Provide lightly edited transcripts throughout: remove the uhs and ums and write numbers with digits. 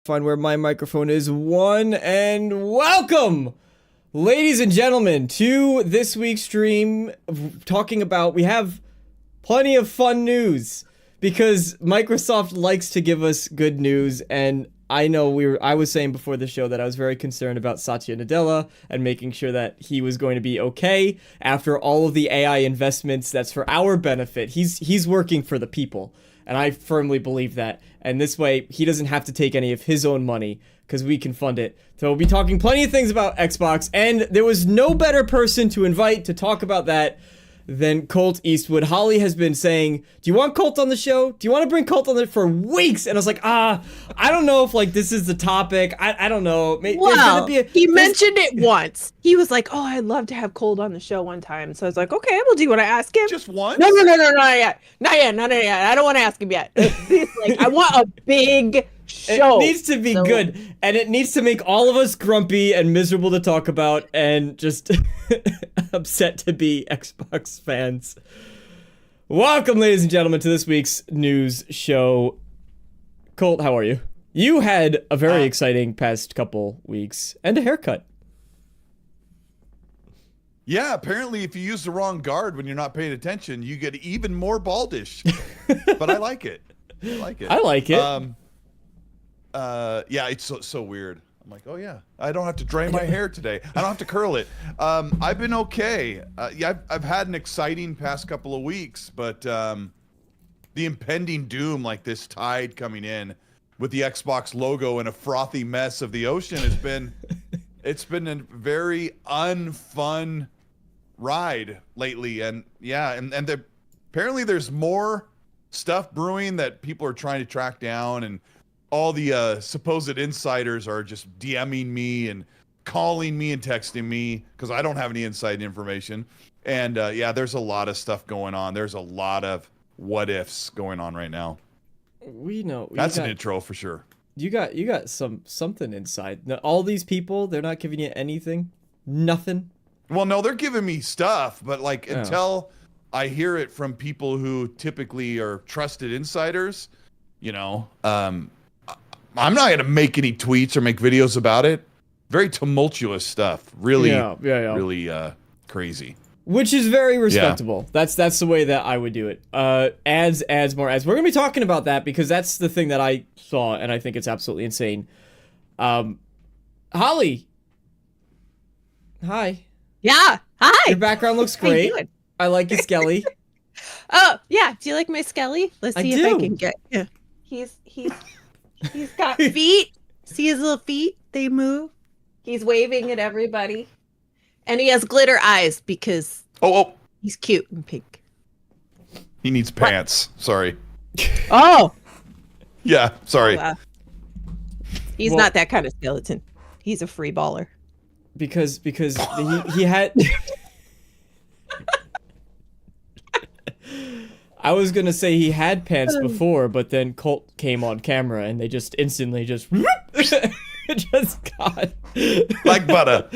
find where my microphone is. And welcome, ladies and gentlemen, to this week's stream. Talking about, we have plenty of fun news because Microsoft likes to give us good news, and I know I was saying before the show that I was very concerned about Satya Nadella and making sure that he was going to be okay after all of the AI investments. That's for our benefit. He's working for the people, and I firmly believe that. And this way, he doesn't have to take any of his own money because we can fund it. So we'll be talking plenty of things about Xbox, and there was no better person to invite to talk about that than ColtEastwood. Holly has been saying, do you want Colt on the show? Do you want to bring Colt on it for weeks? And I was like, I don't know if like this is the topic. I don't know. Well, he mentioned it once. He was like, oh, I'd love to have Colt on the show one time. So I was like, okay, well, do you want to ask him? Just once? No, not yet. Not yet. I don't want to ask him yet. Like, I want a big show. It needs to be good, and it needs to make all of us grumpy and miserable to talk about and just upset to be Xbox fans. Welcome, ladies and gentlemen, to this week's news show. Colt, how are you? You had a very exciting past couple weeks and a haircut. Yeah, apparently if you use the wrong guard when you're not paying attention, you get even more baldish. But I like it. I like it. Yeah, it's so weird. I'm like, oh yeah, I don't have to dry my hair today. I don't have to curl it. I've been okay. Yeah, I've had an exciting past couple of weeks, but the impending doom, like this tide coming in with the Xbox logo and a frothy mess of the ocean, has been it's been a very unfun ride lately. And yeah, and apparently there's more stuff brewing that people are trying to track down, and all the supposed insiders are just DMing me and calling me and texting me because I don't have any inside information. And yeah, there's a lot of stuff going on. There's a lot of what ifs going on right now. We know that's an intro for sure. You got something inside. Now, all these people, they're not giving you anything, nothing. Well, no, they're giving me stuff, but like until I hear it from people who typically are trusted insiders, you know, I'm not gonna make any tweets or make videos about it. Very tumultuous stuff. Really, really crazy. Which is very respectable. Yeah. That's the way that I would do it. Ads, more ads. We're gonna be talking about that because that's the thing that I saw, and I think it's absolutely insane. Holly, hi. Yeah, hi. Your background looks great. I like your skelly. Oh yeah, do you like my skelly? Let's see if I can get. Yeah, He's got feet. See his little feet? They move. He's waving at everybody. And he has glitter eyes because he's cute and pink. He needs pants. Sorry. Oh. Yeah, sorry. He's not that kind of skeleton. He's a free baller. Because he had... I was gonna say he had pants before, but then Colt came on camera and they just instantly just got like butter.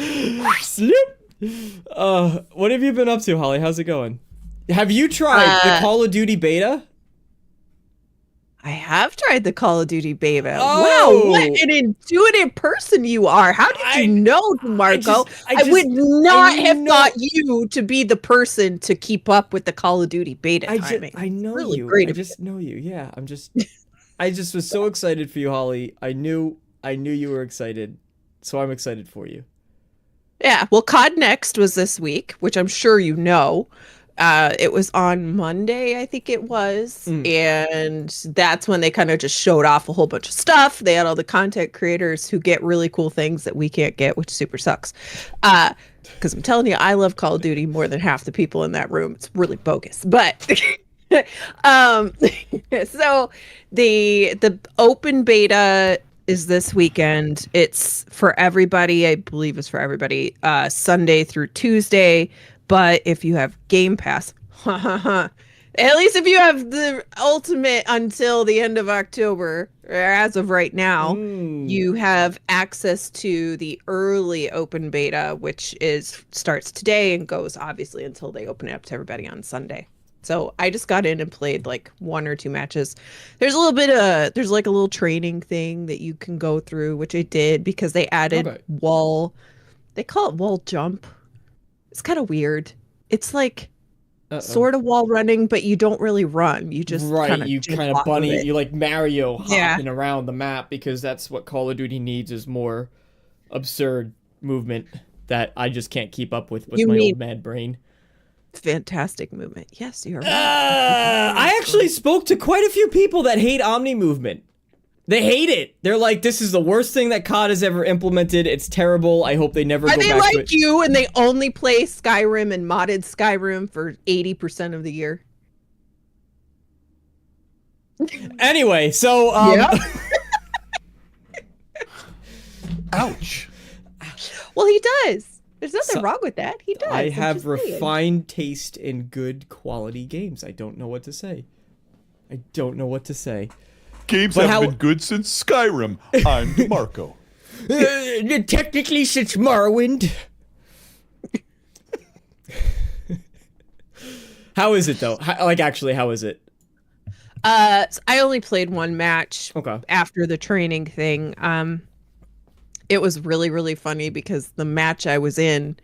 Slip. What have you been up to, Holly? How's it going? Have you tried the Call of Duty beta? I have tried the Call of Duty beta. Oh. Wow, what an intuitive person you are. How did you know, Damarco? I would not have thought you to be the person to keep up with the Call of Duty beta timing. I know really you. Great I just know you. Yeah, I just was so excited for you, Holly. I knew you were excited, so I'm excited for you. Yeah, well, COD Next was this week, which I'm sure you know. It was on Monday, I think it was, and that's when they kind of just showed off a whole bunch of stuff. They had all the content creators who get really cool things that we can't get, which super sucks. Because I'm telling you, I love Call of Duty more than half the people in that room. It's really bogus, but so the open beta is this weekend. It's for everybody. I believe it's for everybody. Sunday through Tuesday. But if you have Game Pass, at least if you have the Ultimate until the end of October, or as of right now, you have access to the early open beta, which starts today and goes obviously until they open it up to everybody on Sunday. So I just got in and played like 1 or 2 matches. There's like a little training thing that you can go through, which I did because they added wall. They call it wall jump. It's kind of weird. It's like sort of wall running, but you don't really run. You just kind of bunny. You like Mario hopping around the map because that's what Call of Duty needs is more absurd movement that I just can't keep up with my old mad brain. Fantastic movement. Yes, you're right. I actually spoke to quite a few people that hate Omni movement. They hate it. They're like, this is the worst thing that COD has ever implemented. It's terrible. I hope they never go back to it. Are they like you and they only play Skyrim and modded Skyrim for 80% of the year? Anyway, so ouch. Well, he does. There's nothing wrong with that. He does. I have refined taste in good quality games. I don't know what to say. Games have been good since Skyrim. I'm Damarco. Technically since Morrowind. How is it though? Actually, how is it? I only played 1 match after the training thing. It was really, really funny because the match I was in,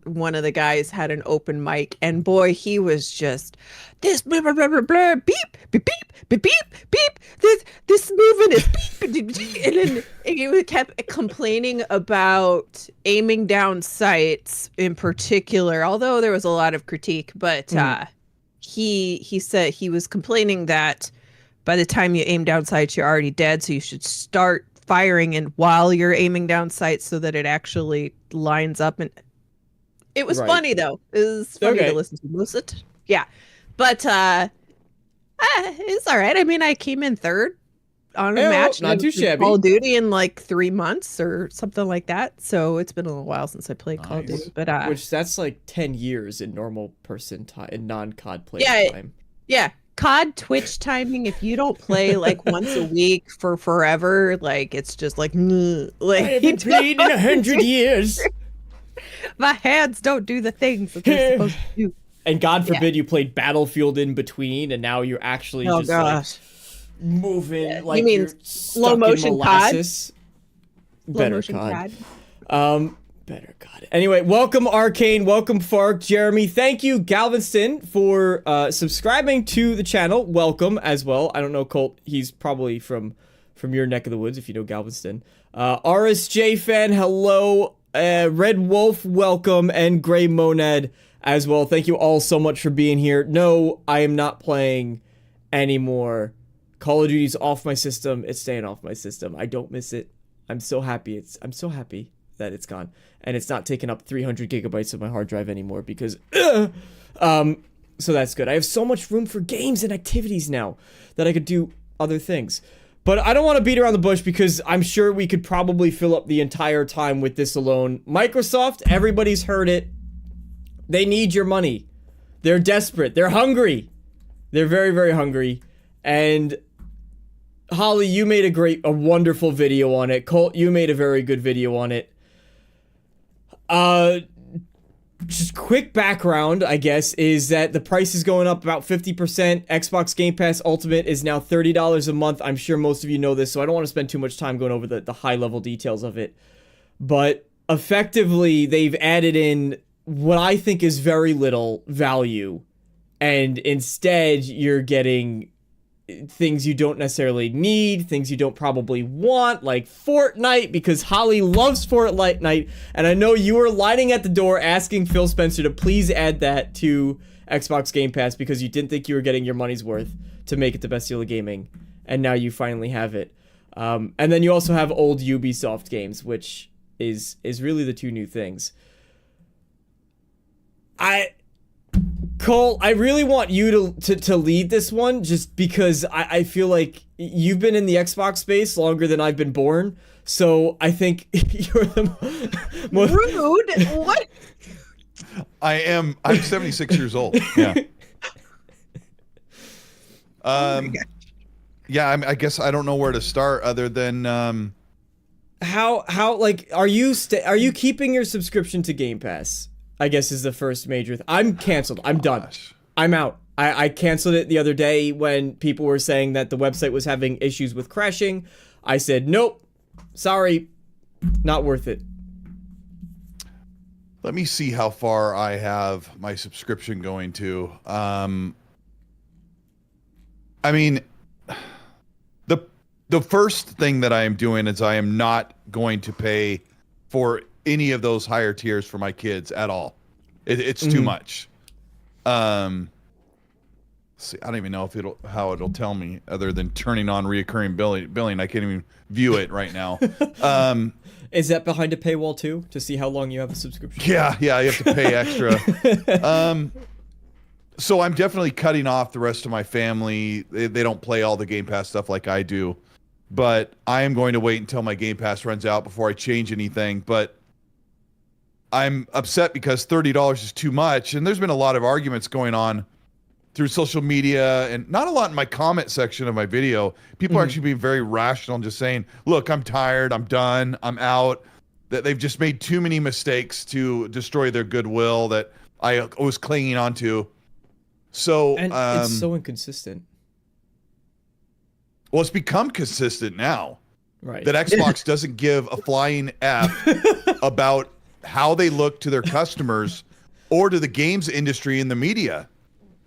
one of the guys had an open mic, and boy, he was just this blah blah blah blah blah beep beep beep beep beep beep. This movement is beep, beep, beep, and then he kept complaining about aiming down sights in particular. Although there was a lot of critique, but he said he was complaining that by the time you aim down sights, you're already dead, so you should start firing in while you're aiming down sights so that it actually lines up. And it was funny though. It was funny to listen to. But it's all right. I mean, I came in 3rd on a match. Not too shabby. Call of Duty in like 3 months or something like that. So it's been a little while since I played Call of Duty. But which that's like 10 years in normal person time, in non-COD play time. Yeah. COD Twitch timing, if you don't play like once a week for forever, like it's just like I haven't played in 100 years. My hands don't do the things that they're supposed to do. And God forbid you played Battlefield in between, and now you're actually like moving like you're slow motion COD. Better COD. Better God. Anyway, welcome Arcane, welcome Fark, Jeremy. Thank you, Galveston, for subscribing to the channel. Welcome as well. I don't know Colt. He's probably from your neck of the woods if you know Galveston. RSJ fan, hello. Red Wolf, welcome, and Gray Monad as well. Thank you all so much for being here. No, I am not playing anymore. Call of Duty's off my system. It's staying off my system. I don't miss it. I'm so happy. I'm so happy that it's gone, and it's not taking up 300 gigabytes of my hard drive anymore because so that's good. I have so much room for games and activities now that I could do other things. But I don't want to beat around the bush because I'm sure we could probably fill up the entire time with this alone. Microsoft, everybody's heard it. They need your money. They're desperate. They're hungry. They're very, very hungry. And Holly, you made a wonderful video on it. Colt, you made a very good video on it. Just quick background, I guess, is that the price is going up about 50%. Xbox Game Pass Ultimate is now $30 a month. I'm sure most of you know this, so I don't want to spend too much time going over the high-level details of it. But effectively, they've added in what I think is very little value, and instead you're getting things you don't necessarily need, things you don't probably want, like Fortnite, because Holly loves Fortnite, and I know you were lining at the door asking Phil Spencer to please add that to Xbox Game Pass because you didn't think you were getting your money's worth to make it the best deal of gaming, and now you finally have it. And then you also have old Ubisoft games, which is really the two new things. Cole, I really want you to lead this one just because I feel like you've been in the Xbox space longer than I've been born, so I think you're the most... Rude? What? I'm 76 years old. Yeah. Yeah, I guess I don't know where to start other than how like are you keeping your subscription to Game Pass? I guess is the first major I'm canceled. I'm done. I'm out. I canceled it the other day when people were saying that the website was having issues with crashing. I said, nope, sorry, not worth it. Let me see how far I have my subscription going to. I mean, the first thing that I am doing is I am not going to pay for any of those higher tiers for my kids at all. It's too much. See, I don't even know if how it'll tell me other than turning on reoccurring billing. I can't even view it right now. Is that behind a paywall too, to see how long you have a subscription? Yeah, you have to pay extra. So I'm definitely cutting off the rest of my family. They don't play all the Game Pass stuff like I do, but I am going to wait until my Game Pass runs out before I change anything. But I'm upset because $30 is too much, and there's been a lot of arguments going on through social media, and not a lot in my comment section of my video. People are actually being very rational and just saying, look, I'm tired, I'm done, I'm out. That they've just made too many mistakes to destroy their goodwill that I was clinging on to. So, and it's so inconsistent. Well, it's become consistent now. Right. That Xbox doesn't give a flying F about how they look to their customers or to the games industry and the media.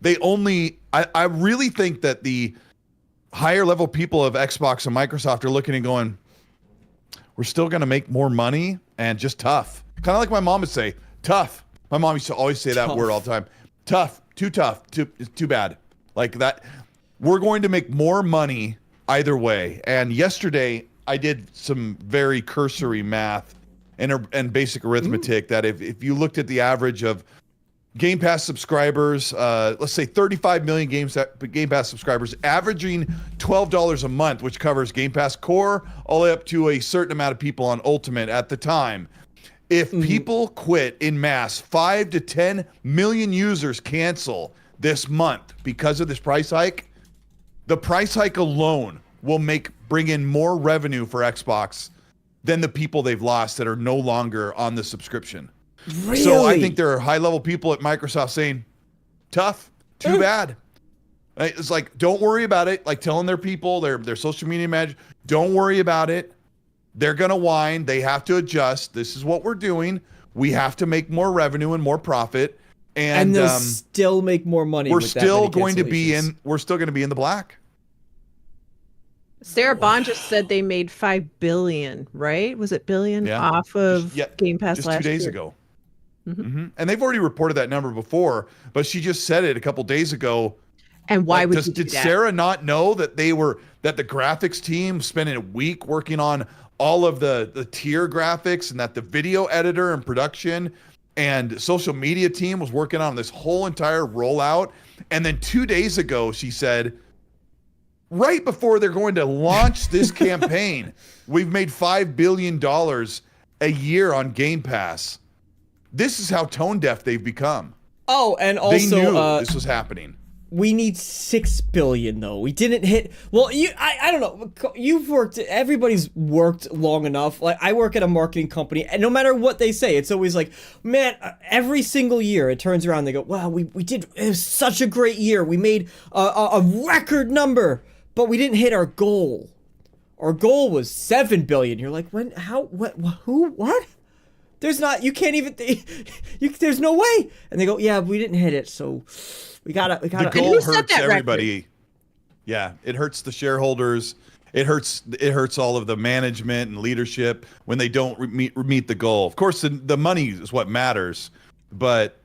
They only, I really think that the higher level people of Xbox and Microsoft are looking and going, we're still going to make more money and just tough. Kind of like my mom would say, tough. My mom used to always say that word all the time. Tough, too bad. Like that. We're going to make more money either way. And yesterday I did some very cursory math and basic arithmetic that if you looked at the average of Game Pass subscribers, let's say 35 million Game Pass subscribers, averaging $12 a month, which covers Game Pass Core all the way up to a certain amount of people on Ultimate at the time. If people quit in mass, 5 to 10 million users cancel this month because of this price hike. The price hike alone will bring in more revenue for Xbox than the people they've lost that are no longer on the subscription. Really? So I think there are high-level people at Microsoft saying, tough, too bad. It's like, don't worry about it. Like telling their people, their social media manager, don't worry about it. They're going to whine. They have to adjust. This is what we're doing. We have to make more revenue and more profit. And they'll still make more money. We're still going to be in the black. Sarah Bond just said they made $5 billion, right? Was it billion off of Game Pass last 2 days ago? And they've already reported that number before, but she just said it a couple days ago. And why would you do did that? Sarah not know that the graphics team spent a week working on all of the tier graphics, and that the video editor and production and social media team was working on this whole entire rollout? And then 2 days ago, she said, right before they're going to launch this campaign, we've made $5 billion a year on Game Pass. This is how tone deaf they've become. Oh, and also they knew this was happening. We need $6 billion though. We didn't hit. Well, I don't know. You've worked. Everybody's worked long enough. Like I work at a marketing company, and no matter what they say, it's always like, man. Every single year, it turns around. They go, wow, we did. It was such a great year. We made a record number, but we didn't hit our goal. Our goal was $7 billion. You're like, when? How? What? Who? What? There's not. You can't even. There's no way. And they go, yeah, we didn't hit it, so. We gotta. The goal hurts everybody. Record? Yeah, it hurts the shareholders. It hurts all of the management and leadership when they don't meet the goal. Of course, the money is what matters, but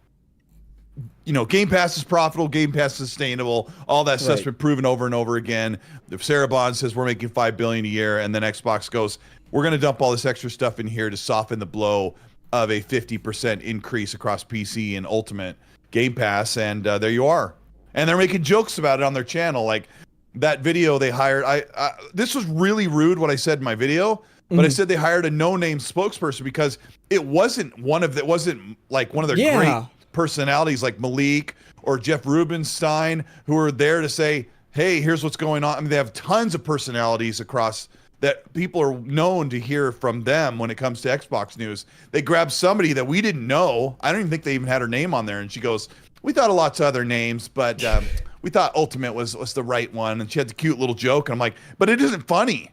Game Pass is profitable. Game Pass is sustainable. All that stuff's been proven over and over again. If Sarah Bond says we're making $5 billion a year, and then Xbox goes, we're going to dump all this extra stuff in here to soften the blow of a 50% increase across PC and Ultimate Game Pass, and there you are. And they're making jokes about it on their channel, like that video they hired. This was really rude what I said in my video, but I said they hired a no-name spokesperson because it wasn't like one of their great personalities like Malik or Jeff Rubinstein who are there to say, hey, here's what's going on. I mean, they have tons of personalities across that people are known to hear from them when it comes to Xbox news. They grabbed somebody that we didn't know. I don't even think they even had her name on there. And she goes, we thought of lots of other names, but we thought Ultimate was the right one. And she had the cute little joke. And I'm like, but it isn't funny.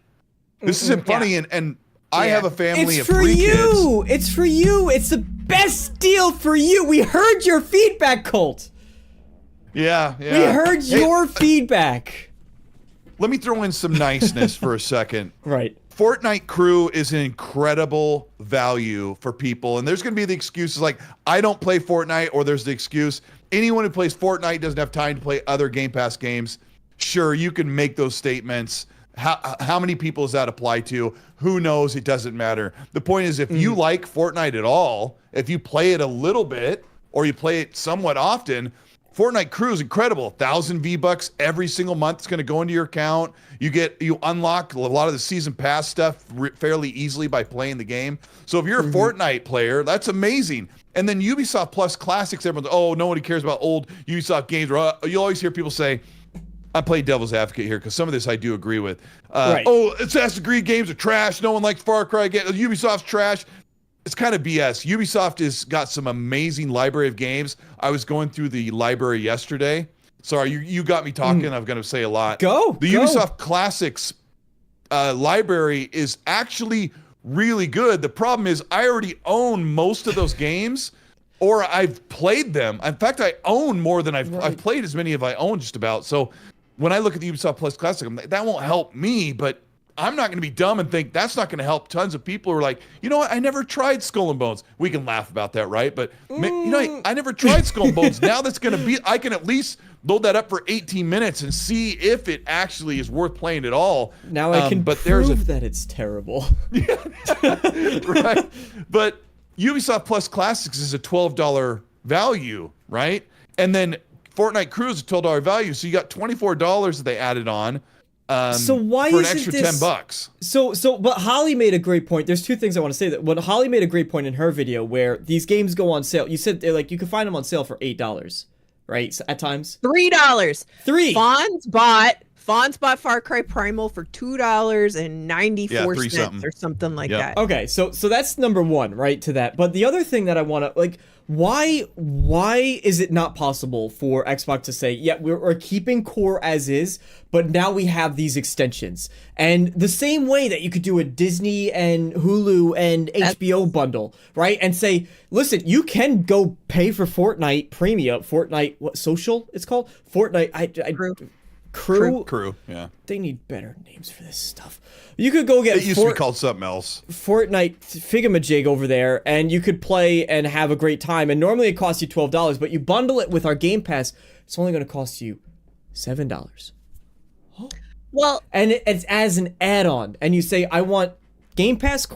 This isn't funny. And I have a family of 3 kids. It's for you. It's the best deal for you. We heard your feedback, Colt. Yeah. We heard your feedback. Let me throw in some niceness for a second. Right. Fortnite Crew is an incredible value for people. And there's going to be the excuses like, I don't play Fortnite, or there's the excuse, anyone who plays Fortnite doesn't have time to play other Game Pass games. Sure, you can make those statements. How many people does that apply to? Who knows? It doesn't matter. The point is, if you like Fortnite at all, if you play it a little bit, or you play it somewhat often, Fortnite Crew is incredible. 1,000 V-Bucks every single month is going to go into your account. You unlock a lot of the season pass stuff fairly easily by playing the game. So if you're a Fortnite player, that's amazing. And then Ubisoft Plus Classics, everyone's, oh, nobody cares about old Ubisoft games. You always hear people say, I'm playing devil's advocate here because some of this I do agree with. Right. Oh, Assassin's Creed games are trash. No one likes Far Cry. Ubisoft's trash. It's kind of BS. Ubisoft has got some amazing library of games. I was going through the library yesterday. Sorry, you got me talking. I'm going to say a lot. Ubisoft Classics library is actually really good. The problem is I already own most of those games, or I've played them. In fact, I own more than I've played as many as I own just about. So when I look at the Ubisoft Plus Classic, I'm like, that won't help me, but I'm not going to be dumb and think that's not going to help tons of people who are like, you know what? I never tried Skull and Bones. We can laugh about that, right? But I never tried Skull and Bones. Now that's going to be, I can at least load that up for 18 minutes and see if it actually is worth playing at all. Now I can prove that it's terrible. Right. But Ubisoft Plus Classics is a $12 value, right? And then Fortnite Crew is a $12 value. So you got $24 that they added on. So why for an isn't extra this, $10? But Holly made a great point. There's two things I want to say. That Holly made a great point in her video where these games go on sale. You said they're like you can find them on sale for $8, right? So at times $3. $3. Fonz bought Far Cry Primal for $2.94 or something like that. Okay, so that's number one, right, to that. But the other thing that I want to, like, why is it not possible for Xbox to say, yeah, we're keeping core as is, but now we have these extensions? And the same way that you could do a Disney and Hulu and HBO bundle, right? And say, listen, you can go pay for Fortnite Premium, Fortnite Social, it's called? Fortnite, Crew, yeah. They need better names for this stuff. You could go get it used to be called something else. Fortnite Figamajig over there, and you could play and have a great time. And normally it costs you $12, but you bundle it with our Game Pass, it's only going to cost you $7. Well, and it's as an add-on, and you say, I want Game Pass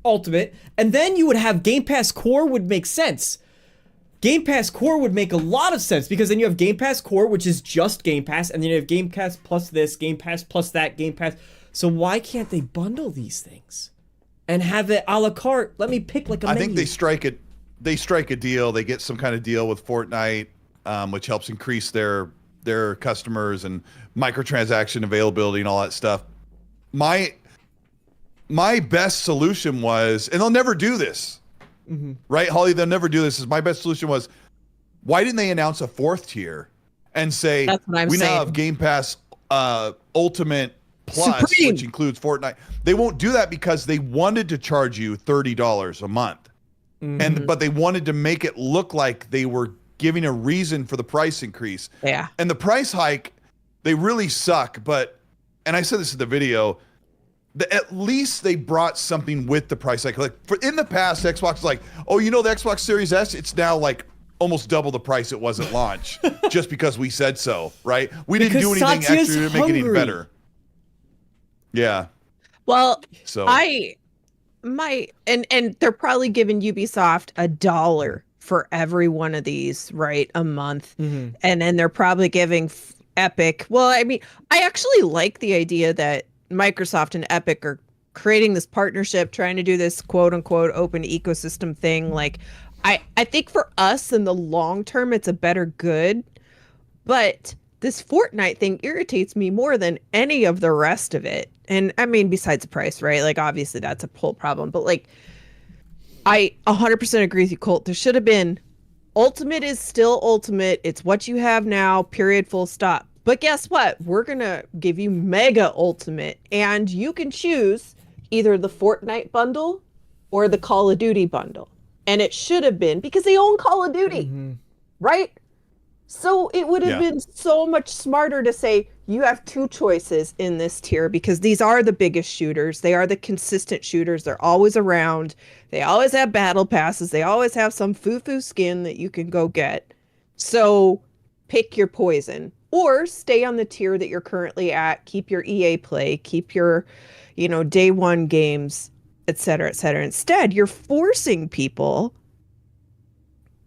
Ultimate, and then you would have Game Pass Core would make sense. Game Pass Core would make a lot of sense because then you have Game Pass Core, which is just Game Pass, and then you have Game Pass plus this, Game Pass plus that, Game Pass. So why can't they bundle these things and have it a la carte? Let me pick like a menu. I think they strike a deal. They get some kind of deal with Fortnite, which helps increase their customers and microtransaction availability and all that stuff. My best solution was, and they'll never do this. Right, Holly? They'll never do this. My best solution was, why didn't they announce a fourth tier and say we now have Game Pass Ultimate Plus, Supreme, which includes Fortnite? They won't do that because they wanted to charge you $30 a month, but they wanted to make it look like they were giving a reason for the price increase. Yeah, and the price hike, they really suck. And I said this in the video. At least they brought something with the price. Like in the past, Xbox is like, oh, the Xbox Series S, it's now like almost double the price it was at launch, just because we said so, right? We didn't do anything extra to make it even better. Yeah. Well, so and they're probably giving Ubisoft $1 for every one of these, right, a month, and then they're probably giving Epic. Well, I mean, I actually like the idea that Microsoft and Epic are creating this partnership, trying to do this quote unquote open ecosystem thing. Like, I think for us in the long term, it's a better good, but this Fortnite thing irritates me more than any of the rest of it. And I mean, besides the price, right? Like, obviously that's a pull problem, but like, I 100% agree with you, Colt. There should have been Ultimate is still Ultimate. It's what you have now, period, full stop. But guess what? We're going to give you Mega Ultimate, and you can choose either the Fortnite bundle or the Call of Duty bundle. And it should have been, because they own Call of Duty, right? So it would have been so much smarter to say, you have two choices in this tier, because these are the biggest shooters. They are the consistent shooters. They're always around. They always have battle passes. They always have some foo-foo skin that you can go get. So pick your poison, or stay on the tier that you're currently at. Keep your EA play, keep your, day one games, et cetera, et cetera. Instead, you're forcing people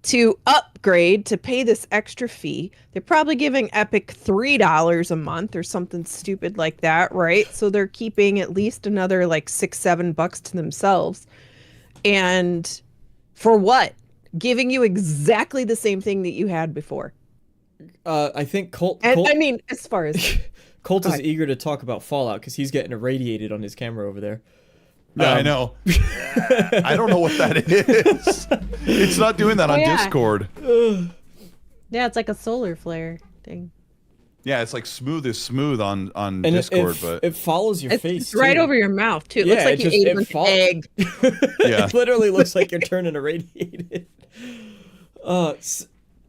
to upgrade, to pay this extra fee. They're probably giving Epic $3 a month or something stupid like that, right? So they're keeping at least another like $6-7 to themselves. And for what? Giving you exactly the same thing that you had before. I think Colt. I mean, as far as Colt is eager to talk about Fallout because he's getting irradiated on his camera over there. Yeah, I know. I don't know what that is. It's not doing that on Discord. Yeah, it's like a solar flare thing. Yeah, it's like smooth on Discord, but it follows your face. It's right over your mouth too. It looks like you ate a bunch of egg. It literally looks like you're turning irradiated. I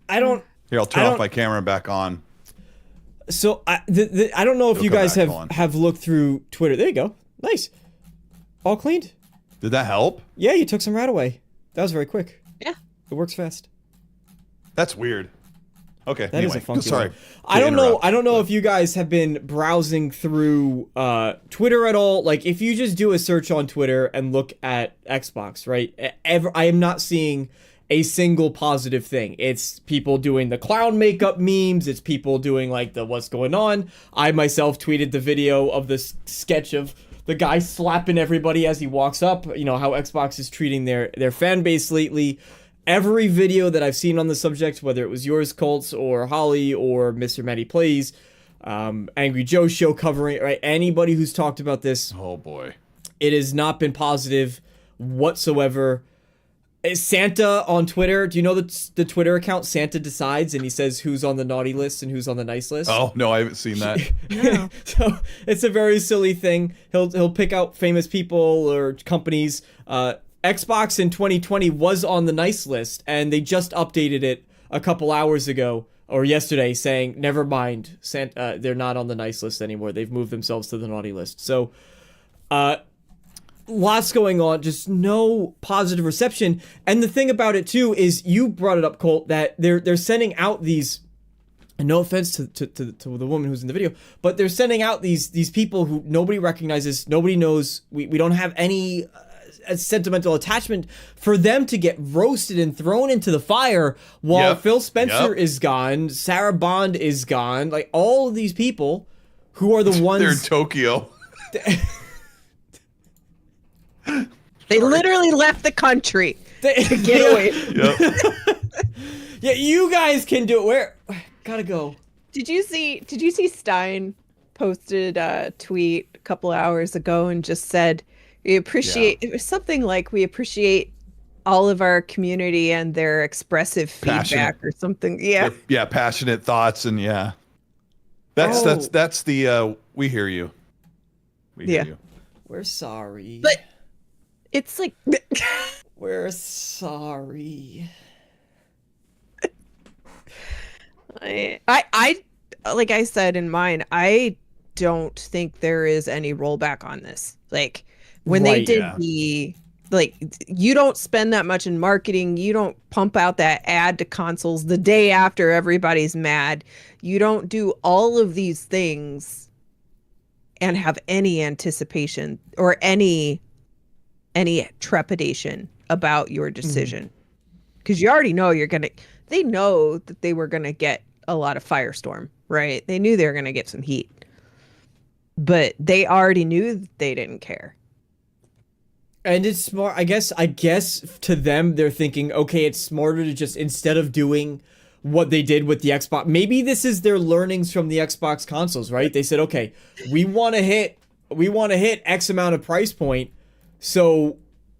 don't. Here, I'll turn off my camera and back on. So I don't know if you guys have looked through Twitter. There you go. Nice. All cleaned. Did that help? Yeah, you took some rat away. That was very quick. Yeah. It works fast. That's weird. Okay. That is a funky sorry. I don't know if you guys have been browsing through Twitter at all. Like, if you just do a search on Twitter and look at Xbox, right? I am not seeing a single positive thing. It's people doing the clown makeup memes. It's people doing like the what's going on. I myself tweeted the video of this sketch of the guy slapping everybody as he walks up. You know, how Xbox is treating their fan base lately. Every video that I've seen on the subject, whether it was yours, Colts, or Holly, or Mr. Matty Plays, Angry Joe Show covering, right? Anybody who's talked about this. Oh boy. It has not been positive whatsoever. Santa on Twitter, do you know the Twitter account Santa Decides, and he says who's on the naughty list and who's on the nice list? Oh no, I haven't seen that. No. So it's a very silly thing. He'll pick out famous people or companies. Xbox in 2020 was on the nice list, and they just updated it a couple hours ago or yesterday, saying never mind, Santa, they're not on the nice list anymore. They've moved themselves to the naughty list. So lots going on, just no positive reception. And the thing about it too is, you brought it up, Colt, that they're sending out these, and no offense to the woman who's in the video, but they're sending out these people who nobody recognizes, nobody knows. We don't have any sentimental attachment for them to get roasted and thrown into the fire while Phil Spencer is gone, Sarah Bond is gone, like all of these people who are the ones they're in Tokyo. They literally left the country to get away. Yeah, you guys can do it. Where? Gotta go. Did you see Stein posted a tweet a couple hours ago and just said, we appreciate, it was something like, we appreciate all of our community and their expressive feedback or something. Yeah. Yeah, passionate thoughts, and that's the we hear you. We hear you. We're sorry. But it's like we're sorry. I like I said in mine, I don't think there is any rollback on this. Like when they did you don't spend that much in marketing. You don't pump out that ad to consoles the day after everybody's mad. You don't do all of these things and have any anticipation or any trepidation about your decision. Because you already know they know that they were gonna get a lot of firestorm, right? They knew they were gonna get some heat. But they already knew that they didn't care. And it's smart, I guess to them, they're thinking, okay, it's smarter to just, instead of doing what they did with the Xbox, maybe this is their learnings from the Xbox consoles, right? They said, okay, we want to hit X amount of price point, so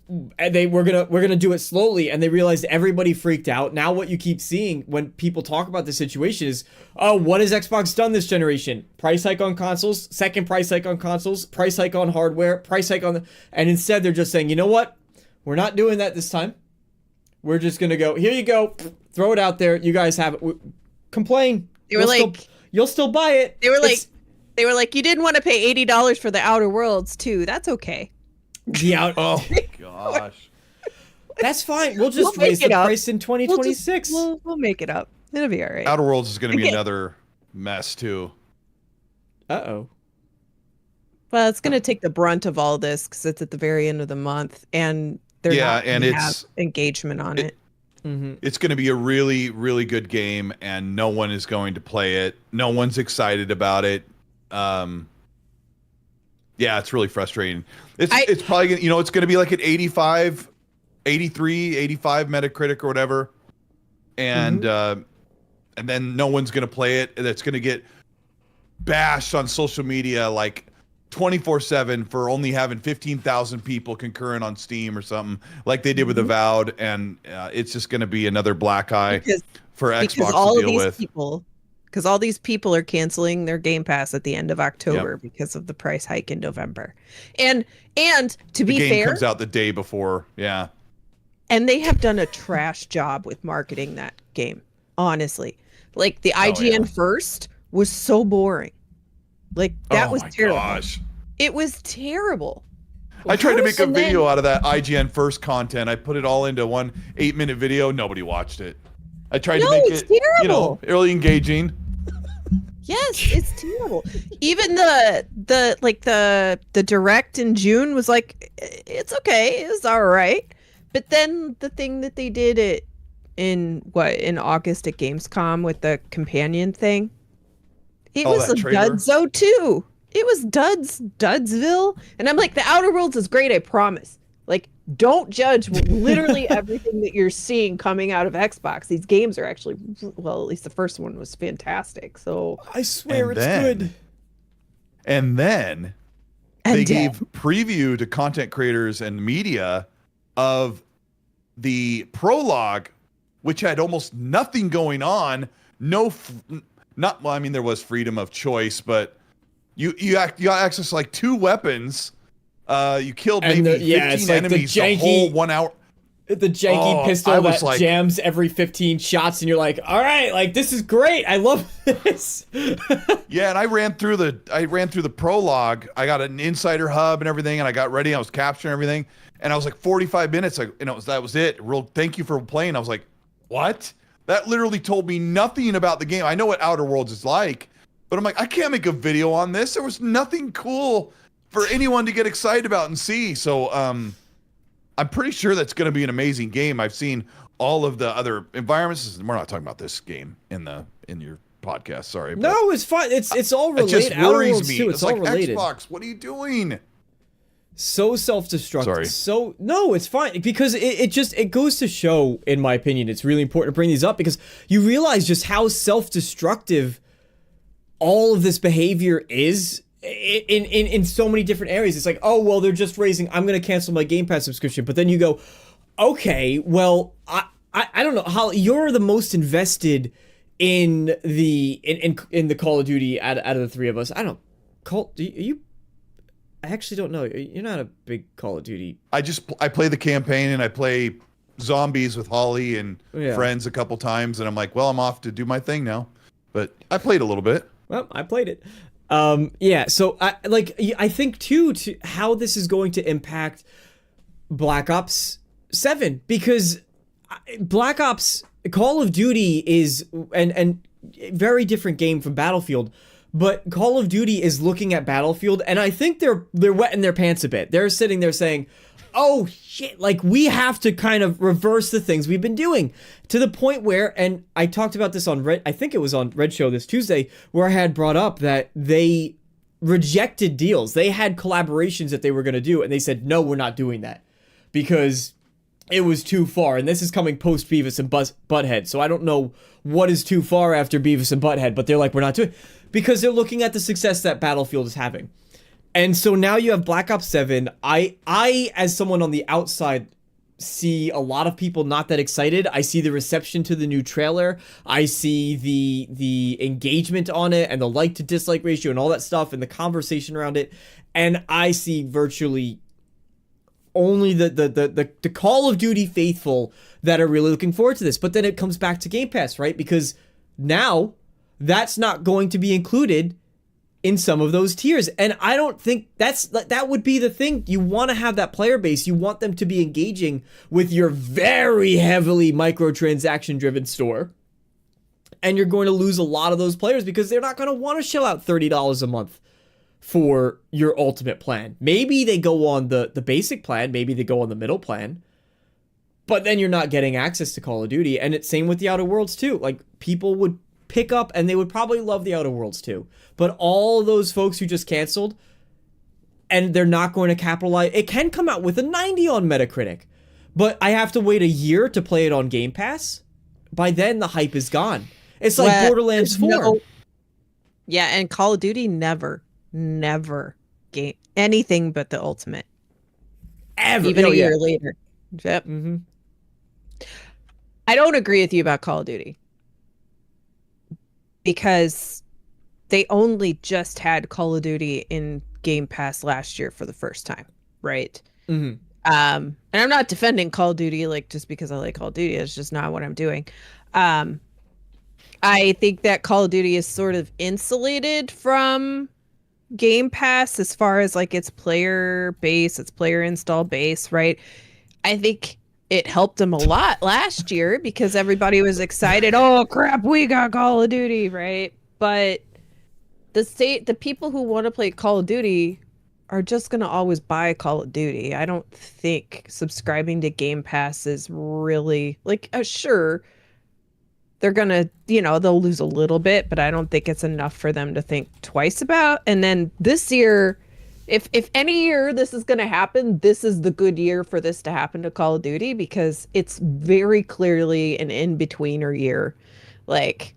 and we're gonna do it slowly, and they realized everybody freaked out. Now what you keep seeing when people talk about the situation is, oh, what has Xbox done this generation? Price hike on consoles, second price hike on consoles, price hike on hardware, price hike on and instead they're just saying, you know what? We're not doing that this time. We're just gonna go, here you go, throw it out there. You guys have it. Complain. They were you'll still buy it. They were like, you didn't want to pay $80 for the Outer Worlds too. That's okay. Oh gosh. That's fine. We'll just raise the price in 2026. We'll make it up. It'll be all right. Outer Worlds is going to be another mess too. Uh-oh. Well, it's going to take the brunt of all this because it's at the very end of the month, and they're not going to have engagement on it. It's going to be a really, really good game, and no one is going to play it. No one's excited about it. Yeah, it's really frustrating. It's probably gonna, it's going to be like an 85, 83, 85 Metacritic or whatever, and then no one's going to play it. That's going to get bashed on social media like 24/7 for only having 15,000 people concurrent on Steam or something, like they did with Avowed, and it's just going to be another black eye for Xbox to deal with. Because all these people are canceling their Game Pass at the end of October because of the price hike in November. And to be fair, the game comes out the day before. Yeah. And they have done a trash job with marketing that game, honestly. Like the IGN first was so boring. Like that was terrible. Gosh. It was terrible. I tried to make a video out of that IGN first content. I put it all into one 8-minute video. Nobody watched it. I tried to make it, terrible. Really engaging. Yes, it's terrible. Even the direct in June was like, it's okay, it's all right. But then the thing that they did in August at Gamescom with the companion thing, it was a Dudzo too. It was Dudsville, and I'm like, the Outer Worlds is great, I promise. Like, don't judge literally everything that you're seeing coming out of Xbox. These games are actually, well, at least the first one was fantastic. So I swear it's good. And then they gave preview to content creators and media of the prologue, which had almost nothing going on. There was freedom of choice, but you got access to like 2 weapons. You killed maybe 15 enemies the whole 1 hour. The janky pistol that jams every 15 shots, and you're like, all right, like this is great. I love this. Yeah, and I ran through the prologue. I got an insider hub and everything, and I got ready. I was capturing everything, and I was like 45 minutes. That was it. Real thank you for playing. I was like, what? That literally told me nothing about the game. I know what Outer Worlds is like, but I'm like, I can't make a video on this. There was nothing cool for anyone to get excited about and see. So I'm pretty sure that's going to be an amazing game. I've seen all of the other environments. We're not talking about this game in your podcast. Sorry. No, it's fine. It's all related. It just worries me. Too. It's all like, related. Xbox, what are you doing? So self-destructive. Sorry. No, it's fine, because it goes to show, in my opinion, it's really important to bring these up, because you realize just how self-destructive all of this behavior is in so many different areas. It's like, oh, well, they're just raising, I'm going to cancel my Game Pass subscription. But then you go, okay, well, I don't know how you're the most invested in the Call of Duty out of the three of us. I don't, I actually don't know. You're not a big Call of Duty. I play the campaign, and I play zombies with Holly and friends a couple times, and I'm like, well, I'm off to do my thing now. But I played a little bit. Well, I played it. So I think too, how this is going to impact Black Ops 7, because Black Ops Call of Duty is and very different game from Battlefield. But Call of Duty is looking at Battlefield, and I think they're wetting their pants a bit. They're sitting there saying, oh shit, like we have to kind of reverse the things we've been doing, to the point where, and I talked about this on I think it was on Red Show this Tuesday, where I had brought up that they rejected deals. They had collaborations that they were going to do, and they said, no, we're not doing that because it was too far. And this is coming post Beavis and Butthead, so I don't know what is too far after Beavis and Butthead, but they're like, we're not doing it, because they're looking at the success that Battlefield is having. And so now you have Black Ops 7. I as someone on the outside see a lot of people not that excited. I see the reception to the new trailer. I see the engagement on it and the like to dislike ratio and all that stuff and the conversation around it. And I see virtually only the Call of Duty faithful that are really looking forward to this. But then it comes back to Game Pass, right? Because now that's not going to be included in some of those tiers. And I don't think that would be the thing. You want to have that player base. You want them to be engaging with your very heavily microtransaction driven store. And you're going to lose a lot of those players because they're not going to want to shell out $30 a month for your ultimate plan. Maybe they go on the basic plan. Maybe they go on the middle plan. But then you're not getting access to Call of Duty. And it's same with the Outer Worlds too. Like, people would pick up and they would probably love the Outer Worlds too. But all those folks who just canceled and they're not going to capitalize. It can come out with a 90 on Metacritic, but I have to wait a year to play it on Game Pass. By then the hype is gone. It's like Borderlands 4. Yeah, and Call of Duty never game anything but the ultimate. Ever. Even a year later. Yep. Mm-hmm. I don't agree with you about Call of Duty. Because they only just had Call of Duty in Game Pass last year for the first time, right? Mm-hmm. And I'm not defending Call of Duty like just because I like Call of Duty. It's just not what I'm doing. I think that Call of Duty is sort of insulated from Game Pass as far as like its player base, its player install base, right? I think it helped them a lot last year because everybody was excited. Oh crap, we got Call of Duty, right? But the people who want to play Call of Duty are just going to always buy Call of Duty. I don't think subscribing to Game Pass is really like, sure, they're going to, they'll lose a little bit, but I don't think it's enough for them to think twice about. And then this year, if any year this is going to happen, this is the good year for this to happen to Call of Duty because it's very clearly an in-betweener year. Like,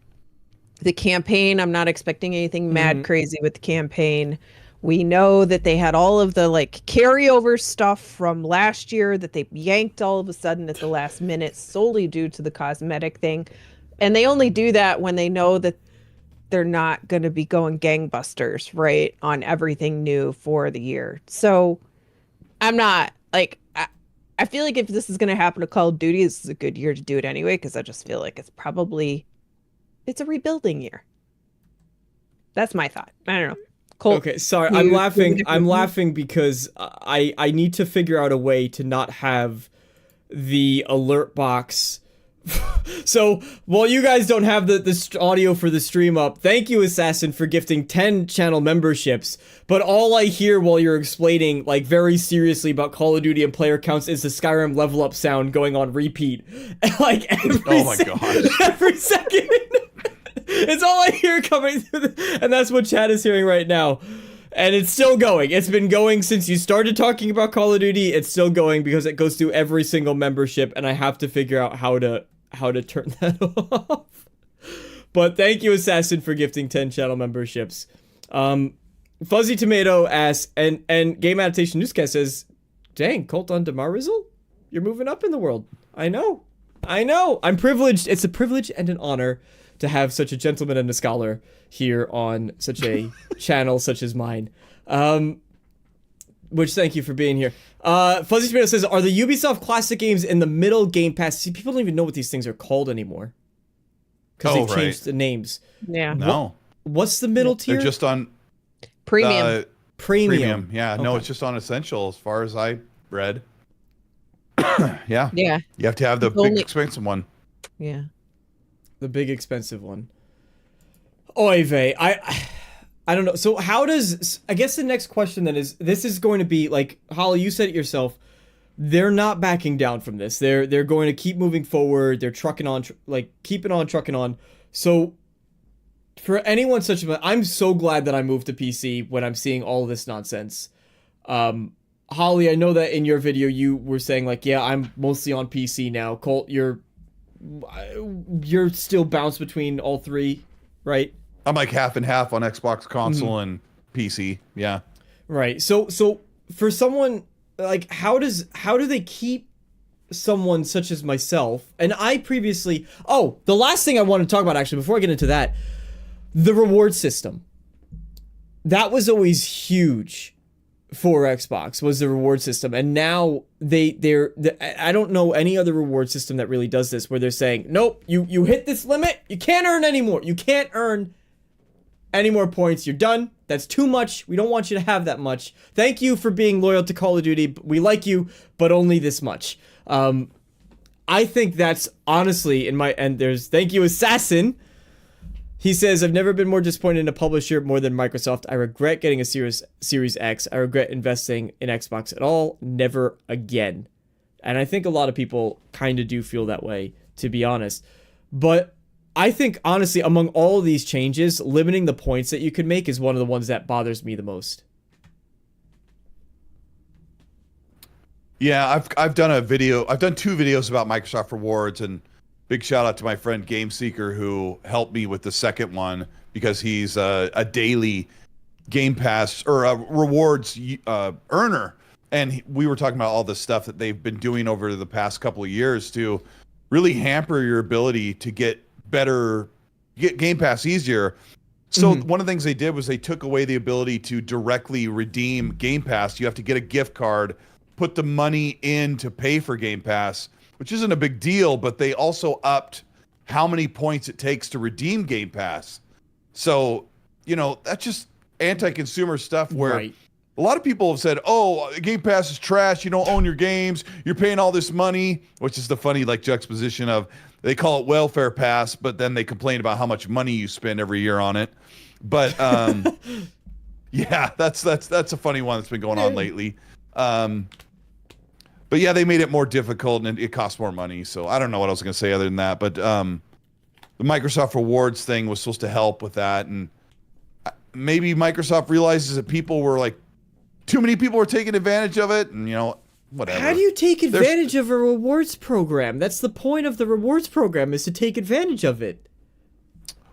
the campaign, I'm not expecting anything mad crazy with the campaign. We know that they had all of the like carryover stuff from last year that they yanked all of a sudden at the last minute solely due to the cosmetic thing. And they only do that when they know that they're not going to be going gangbusters, right, on everything new for the year. So I'm not like, I feel like if this is going to happen to Call of Duty, this is a good year to do it anyway, because I just feel like it's a rebuilding year. That's my thought. I don't know. Colt, okay, sorry, I'm laughing because I need to figure out a way to not have the alert box. So while you guys don't have the audio for the stream up, thank you, Assassin, for gifting 10 channel memberships. But all I hear while you're explaining, like, very seriously about Call of Duty and player counts is the Skyrim level up sound going on repeat. Like, oh my god, every second. It's all I hear coming through, and that's what chat is hearing right now. And it's still going. It's been going since you started talking about Call of Duty. It's still going because it goes through every single membership, and I have to figure out how to turn that off. But thank you, Assassin, for gifting 10 channel memberships. Fuzzy Tomato asks, and Game Adaptation Newscast says, dang, Colt on Damarco? You're moving up in the world. I know. I'm privileged. It's a privilege and an honor to have such a gentleman and a scholar here on such a channel such as mine. Which, thank you for being here. Fuzzy Tomato says, are the Ubisoft classic games in the middle Game Pass? See, people don't even know what these things are called anymore. Because they've changed the names. Yeah. No. What's the middle tier? They're just on... Premium. Premium. Yeah, okay. No, it's just on Essential as far as I read. Yeah. Yeah. You have to have the big expensive one. Yeah. The big expensive one. Oy vey. I don't know. So how does... I guess the next question then is... This is going to be, like, Holly, you said it yourself. They're not backing down from this. They're going to keep moving forward. They're trucking on, keeping on, trucking on. So for anyone such a... I'm so glad that I moved to PC when I'm seeing all of this nonsense. Holly, I know that in your video you were saying, like, yeah, I'm mostly on PC now. Colt, you're still bounced between all three, right? I'm like half and half on Xbox console and PC. Yeah. Right. So for someone like how do they keep someone such as myself, and I previously, the last thing I want to talk about actually before I get into that, the reward system. That was always huge for Xbox, was the reward system, and now I don't know any other reward system that really does this, where they're saying, nope, you hit this limit, you can't earn anymore. You can't earn any more points. You're done. That's too much. We don't want you to have that much. Thank you for being loyal to Call of Duty. We like you, but only this much. I think that's honestly thank you, Assassin. He says, I've never been more disappointed in a publisher more than Microsoft. I regret getting a Series X. I regret investing in Xbox at all. Never again. And I think a lot of people kind of do feel that way, to be honest. But I think, honestly, among all of these changes, limiting the points that you can make is one of the ones that bothers me the most. Yeah, I've done a video. I've done 2 videos about Microsoft Rewards, and big shout out to my friend Game Seeker who helped me with the second one, because he's a daily Game Pass or a rewards earner, and we were talking about all the stuff that they've been doing over the past couple of years to really hamper your ability to get Game Pass easier. So one of the things they did was they took away the ability to directly redeem Game Pass. You have to get a gift card, put the money in to pay for Game Pass, which isn't a big deal, but they also upped how many points it takes to redeem Game Pass. So, that's just anti-consumer stuff where a lot of people have said, oh, Game Pass is trash. You don't own your games. You're paying all this money, which is the funny juxtaposition of they call it welfare pass, but then they complain about how much money you spend every year on it. But yeah, that's a funny one that's been going on lately. But yeah, they made it more difficult and it costs more money. So I don't know what I was going to say other than that. But the Microsoft Rewards thing was supposed to help with that. And maybe Microsoft realizes that too many people were taking advantage of it. And, whatever. How do you take advantage of a rewards program? That's the point of the rewards program, is to take advantage of it.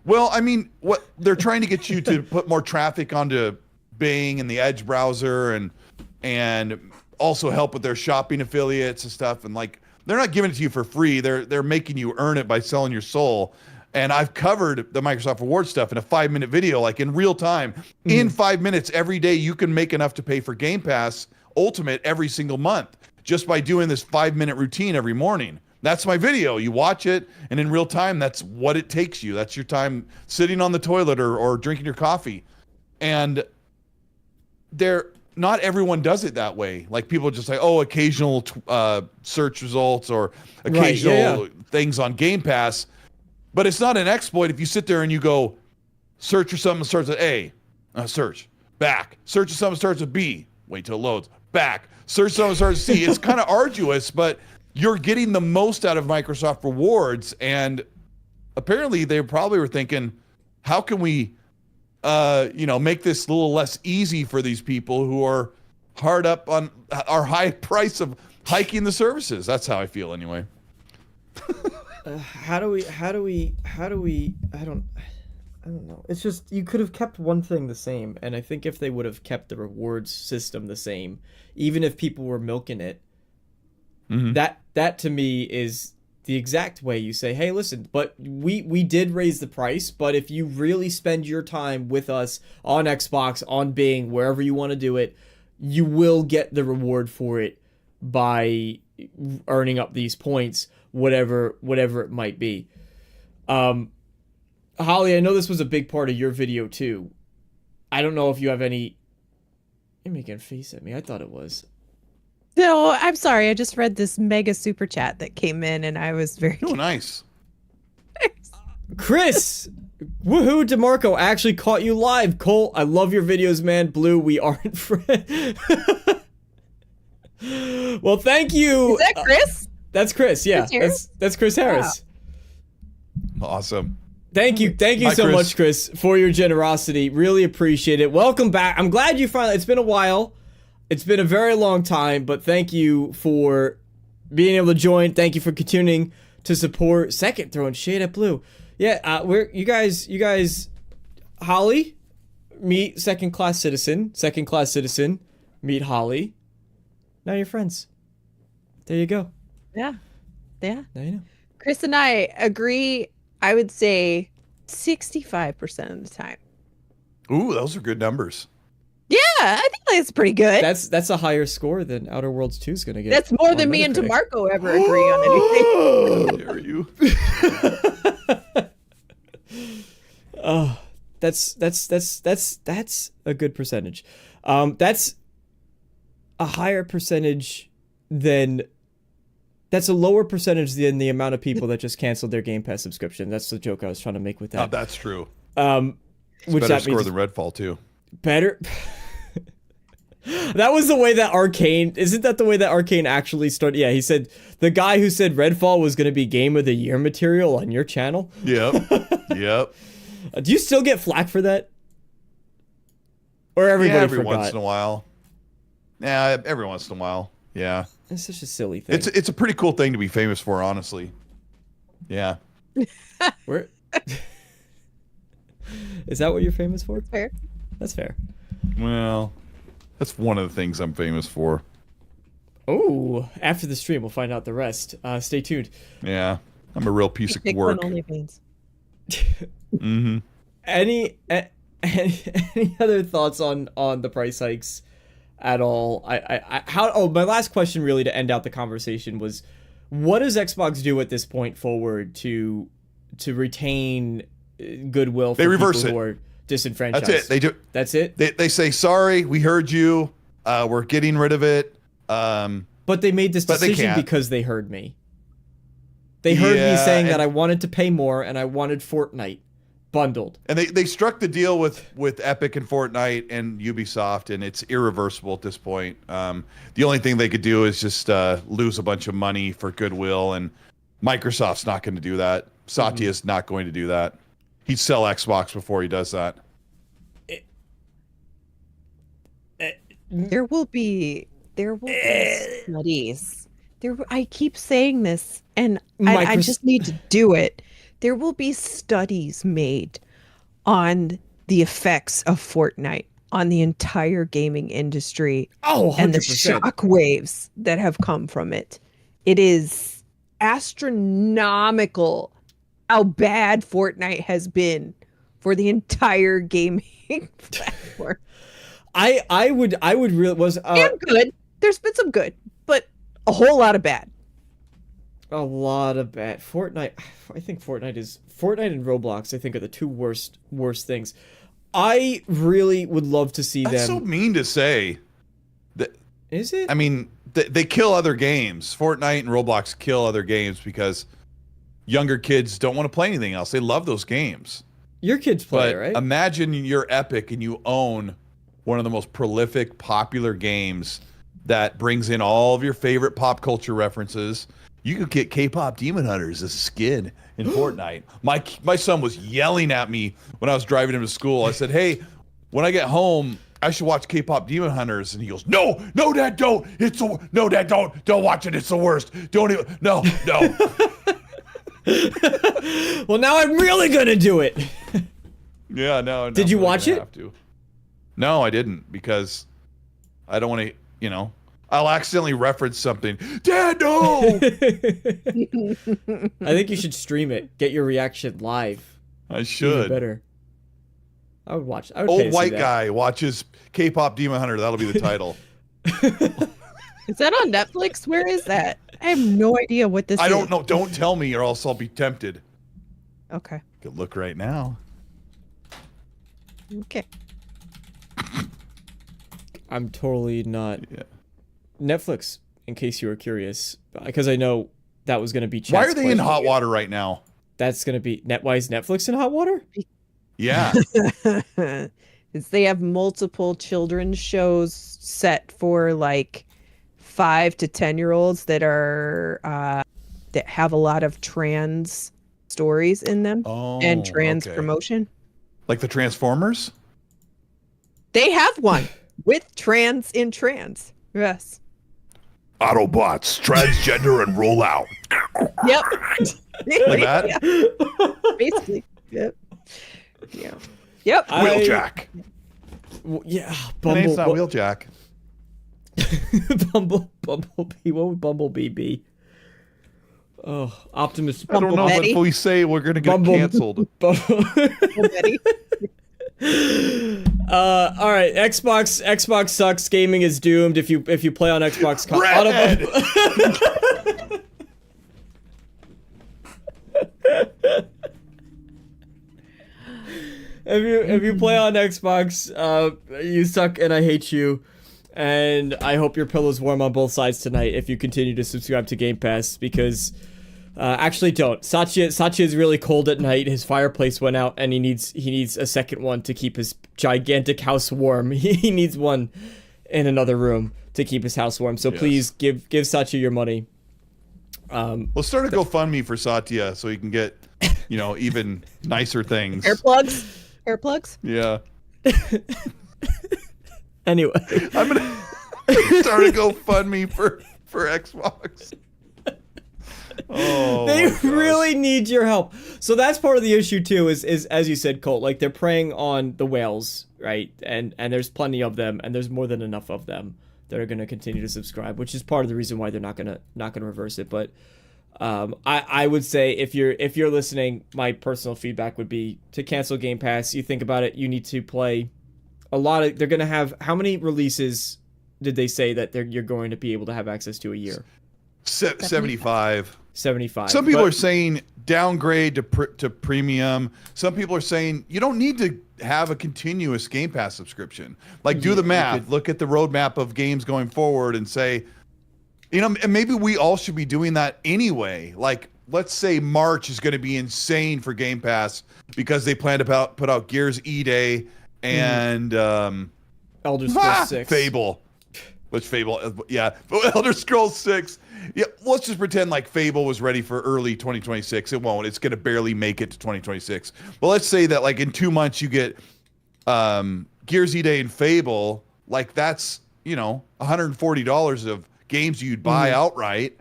Well, I mean, what they're trying to get you to put more traffic onto Bing and the Edge browser and also help with their shopping affiliates and stuff. And they're not giving it to you for free. They're making you earn it by selling your soul. And I've covered the Microsoft Rewards stuff in a 5-minute video, in real time. In 5 minutes every day, you can make enough to pay for Game Pass Ultimate every single month just by doing this 5-minute routine every morning. That's my video. You watch it, and in real time, that's what it takes you. That's your time sitting on the toilet or drinking your coffee. And not everyone does it that way. People just say, oh, occasional search results or occasional things on Game Pass. But it's not an exploit if you sit there and you go, search for something that starts with A, search, back. Search for something that starts with B, wait till it loads, back. Search something that starts with C. It's kind of arduous, but you're getting the most out of Microsoft Rewards. And apparently they probably were thinking, how can we make this a little less easy for these people who are hard up on our high price of hiking the services. That's how I feel anyway. How do we, I don't know. It's just, you could have kept one thing the same. And I think if they would have kept the rewards system the same, even if people were milking it, that to me is the exact way you say, hey, listen, but we did raise the price, but if you really spend your time with us on Xbox, on Bing, wherever you want to do it, you will get the reward for it by earning up these points, whatever it might be. Holly, I know this was a big part of your video too. I don't know if you have any... You're making a face at me. I thought it was. No, I'm sorry. I just read this mega super chat that came in and I was very... Oh, nice. Chris! Woohoo, Damarco actually caught you live. Colt, I love your videos, man. Blue, we aren't friends. Well, thank you. Is that Chris? That's Chris, yeah. That's Chris Harris. Wow. Awesome. Thank you so much, Chris, for your generosity. Really appreciate it. Welcome back. I'm glad you finally... It's been a while. It's been a very long time, but thank you for being able to join. Thank you for continuing to support. Second, throwing shade at Blue. Yeah, you guys, Holly, meet second class citizen, meet Holly. Now you're friends. There you go. Yeah. Now you know. Chris and I agree, I would say 65% of the time. Ooh, those are good numbers. Yeah, I think that's pretty good. That's a higher score than Outer Worlds 2 is going to get. That's more than me and Damarco ever agree on anything. How dare you? Oh, that's a good percentage. That's a higher percentage than. That's a lower percentage than the amount of people that just canceled their Game Pass subscription. That's the joke I was trying to make with that. That's true. Which better that score means than Redfall too. better. That was the way that Arcane. Isn't that the way that Arcane actually started? Yeah, he said the guy who said Redfall was going to be Game of the Year material on your channel. Yep. Yep. Do you still get flack for that? Or everybody every forgot? once in a while. Yeah, every once in a while. Yeah. It's such a silly thing. It's a pretty cool thing to be famous for, honestly. Yeah. Where? Is that what you're famous for? Fair. That's fair. Well, that's one of the things I'm famous for. Oh, after the stream, we'll find out the rest. Stay tuned. Yeah. I'm a real piece of Pick work. one OnlyFans. Mm-hmm. Any other thoughts on the price hikes at all? My last question really to end out the conversation was, what does Xbox do at this point forward to retain goodwill for people who are disenfranchised? That's it. They do. That's it. They say, sorry, we heard you. We're getting rid of it. But they made this decision because they heard me. They heard me saying that I wanted to pay more and I wanted Fortnite bundled. And they struck the deal with Epic and Fortnite and Ubisoft, and it's irreversible at this point. The only thing they could do is just lose a bunch of money for goodwill, and Microsoft's not going to do that. Satya's not going to do that. He'd sell Xbox before he does that. There will be studies. I keep saying this, and I just need to do it. There will be studies made on the effects of Fortnite on the entire gaming industry. Oh, 100%. And the shockwaves that have come from it. It is astronomical how bad Fortnite has been for the entire gaming platform. I would really And good. There's been some good, but a whole lot of bad. A lot of bad. Fortnite. I think Fortnite and Roblox, I think, are the two worst things. I really would love to see That's them. so mean to say. Is it? I mean, they kill other games. Fortnite and Roblox kill other games because younger kids don't want to play anything else. They love those games. Your kids play, But right? imagine you're Epic and you own one of the most prolific, popular games that brings in all of your favorite pop culture references. You could get K-pop Demon Hunters as a skin in Fortnite. My son was yelling at me when I was driving him to school. I said, hey, when I get home, I should watch K-pop Demon Hunters. And he goes, no, Dad, don't. No, Dad, don't watch it. It's the worst. Don't even, no. Well, now I'm really gonna do it. Yeah, no. Did you watch it? Have to. No, I didn't, because I don't want to, I'll accidentally reference something. Dad, no! I think you should stream it. Get your reaction live. I should. Even better. I would watch. I would pay Old to see white that. guy watches K-pop Demon Hunter. That'll be the title. Is that on Netflix? Where is that? I have no idea what this is. I don't know. Don't tell me or else I'll be tempted. Okay. Could look right now. Okay. I'm totally not. Yeah. Netflix, in case you were curious, because I know that was going to be. Why Chat's are they in question. hot water right now? That's going to be why is Netflix in hot water? Yeah. Is they have multiple children's shows set for like 5 to 10-year-olds that are that have a lot of trans stories in them and trans promotion. Like the Transformers? They have one with trans in trans. Yes. Autobots, transgender, and roll out. Yep. Like that? Yeah. Basically. Yep. Yeah. Yep. Wheeljack. Yeah, My name's not Wheeljack. Bumblebee. What would Bumblebee be? Oh, Optimus. I don't know, but if we say we're gonna get canceled. All right, Xbox sucks. Gaming is doomed. If you play on Xbox, if you play on Xbox, you suck and I hate you. And I hope your pillow's warm on both sides tonight if you continue to subscribe to Game Pass, because actually don't. Satya is really cold at night. His fireplace went out and he needs a second one to keep his gigantic house warm. He needs one in another room to keep his house warm. So please give Satya your money. Let's start a GoFundMe for Satya so he can get, even nicer things. Earplugs? Yeah. Anyway, I'm gonna start a GoFundMe for Xbox. Oh, they really need your help. So that's part of the issue too. Is as you said, Colt. Like, they're preying on the whales, right? And there's plenty of them, and there's more than enough of them that are going to continue to subscribe, which is part of the reason why they're not gonna reverse it. But I would say if you're listening, my personal feedback would be to cancel Game Pass. You think about it. You need to play. They're going to have, how many releases did they say that you're going to be able to have access to a year? 75. 75. Some people are saying downgrade to premium. Some people are saying you don't need to have a continuous Game Pass subscription. Like, do the math. Look at the roadmap of games going forward and say, and maybe we all should be doing that anyway. Like, let's say March is going to be insane for Game Pass because they plan to put out Gears E-Day and Elder Scrolls 6. Fable. Which Fable? Yeah, Elder Scrolls 6. Yeah, let's just pretend like Fable was ready for early 2026. It won't. It's going to barely make it to 2026. But let's say that like in 2 months you get Gears E-Day and Fable. Like, that's, $140 of games you'd buy outright.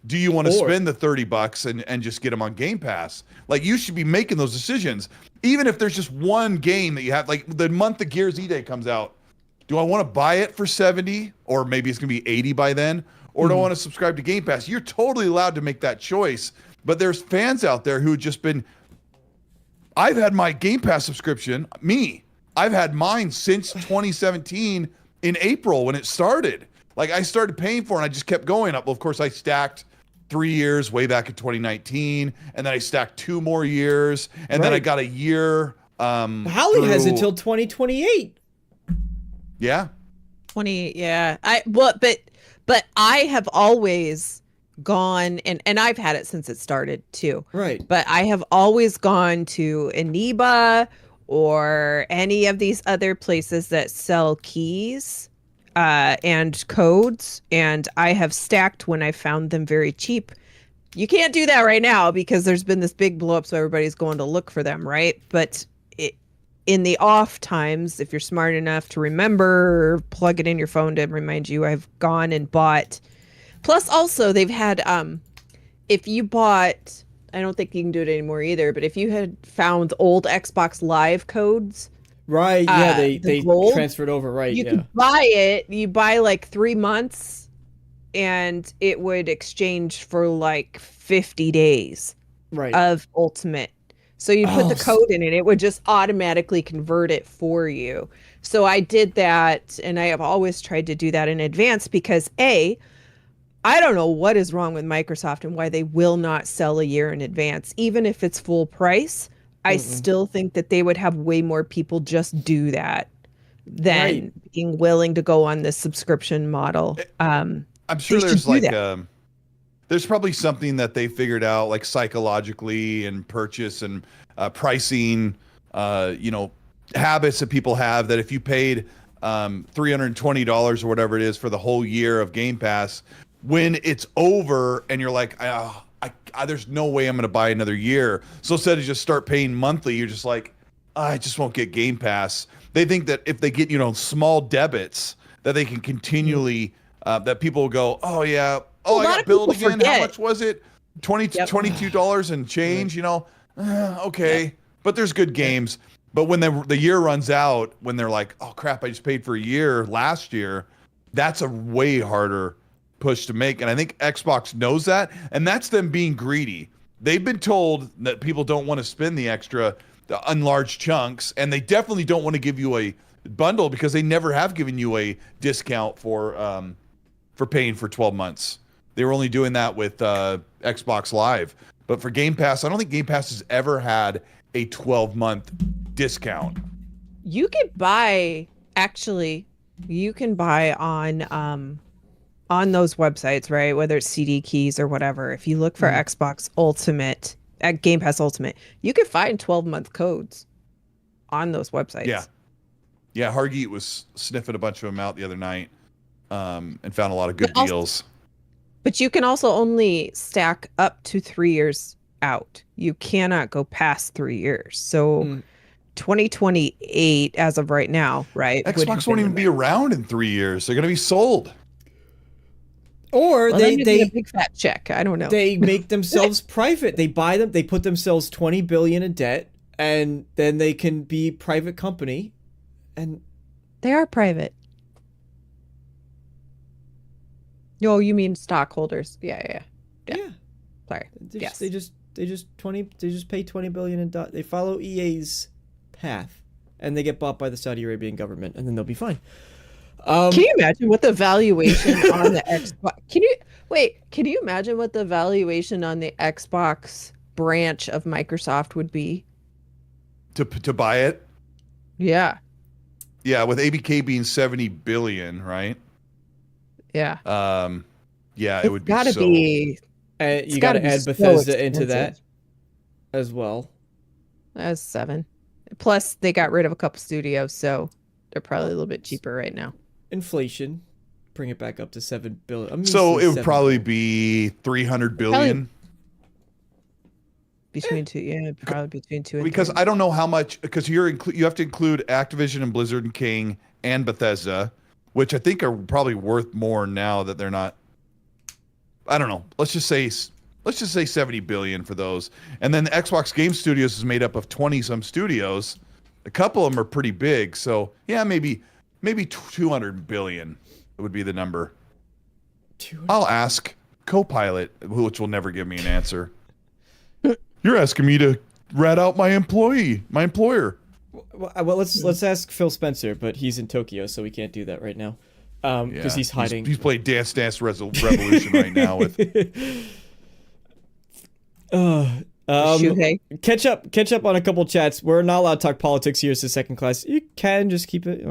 Do you want to spend the $30 and just get them on Game Pass? Like, you should be making those decisions. Even if there's just one game that you have, like the month the Gears E-Day comes out, do I want to buy it for 70, or maybe it's going to be 80 by then? Or do I want to subscribe to Game Pass? You're totally allowed to make that choice. But there's fans out there who just I've had my Game Pass subscription, I've had mine since 2017 in April when it started. Like, I started paying for it and I just kept going up. Well, of course, I stacked 3 years way back in 2019, and then I stacked 2 more years, and then I got a year. Hallie has until 2028. Yeah. 20. Yeah. But I have always gone, and I've had it since it started too. Right. But I have always gone to Aniba or any of these other places that sell keys and codes, and I have stacked when I found them very cheap. You can't do that right now because there's been this big blow up, so everybody's going to look for them, right? But in the off times, if you're smart enough to remember, plug it in your phone to remind you, I've gone and bought. Plus, also, they've had, if you bought, I don't think you can do it anymore either, but if you had found old Xbox Live codes. Right, yeah, they gold, transferred over, right, you could buy it, you buy like 3 months, and it would exchange for like 50 days of Ultimate. So you put the code in it would just automatically convert it for you. So I did that, and I have always tried to do that in advance because I don't know what is wrong with Microsoft and why they will not sell a year in advance. Even if it's full price, I still think that they would have way more people just do that than being willing to go on this subscription model. I'm sure there's like there's probably something that they figured out, like psychologically and purchase and pricing, habits that people have, that if you paid $320 or whatever it is for the whole year of Game Pass, when it's over and you're like, there's no way I'm going to buy another year. So instead of just start paying monthly, you're just like, I just won't get Game Pass. They think that if they get, small debits, that they can continually, that people will go, oh yeah, I got billed again. Forget. How much was it? $22 and change, okay. But there's good games. But when the year runs out, when they're like, oh crap, I just paid for a year last year, that's a way harder push to make. And I think Xbox knows that, and that's them being greedy. They've been told that people don't want to spend the extra unlarge chunks, and they definitely don't want to give you a bundle because they never have given you a discount for paying for 12 months. They were only doing that with Xbox Live. But for Game Pass, I don't think Game Pass has ever had a 12-month discount. You can buy, actually, you can buy on those websites, right? Whether it's CD keys or whatever. If you look for Xbox Ultimate, at Game Pass Ultimate, you can find 12-month codes on those websites. Yeah, Hargeet was sniffing a bunch of them out the other night and found a lot of good deals. But you can also only stack up to 3 years out. You cannot go past 3 years. So 2028, as of right now, right? Xbox won't even be around in 3 years. They're going to be sold. Or they a big fat check. I don't know. They make themselves private. They buy them. They put themselves $20 billion in debt, and then they can be private company. And they are private. No, you mean stockholders? Yeah. Sorry. They just pay $20 billion in debt. They follow EA's path, and they get bought by the Saudi Arabian government, and then they'll be fine. Can you imagine what the valuation on the Xbox? Can you imagine what the valuation on the Xbox branch of Microsoft would be? To buy it? Yeah. Yeah, with ABK being 70 billion, right? Yeah. It would be gotta so... be. You got to add Bethesda into that as well. That's 7. Plus, they got rid of a couple studios, so they're probably a little bit cheaper right now. Inflation, bring it back up to 7 billion. So it would probably be 300 billion. Between two, probably between 2 and because 3. I don't know how much, because you have to include Activision and Blizzard and King and Bethesda, which I think are probably worth more now that they're not. I don't know. Let's just say 70 billion for those. And then the Xbox Game Studios is made up of 20 some studios. A couple of them are pretty big, so yeah, maybe 200 billion would be the number. I'll ask Copilot, which will never give me an answer. You're asking me to rat out my employer. Well, let's ask Phil Spencer, but he's in Tokyo, so we can't do that right now. Because he's hiding. He's playing Dance Dance Revolution right now with. Catch up on a couple chats. We're not allowed to talk politics here. It's the second class. You can just keep it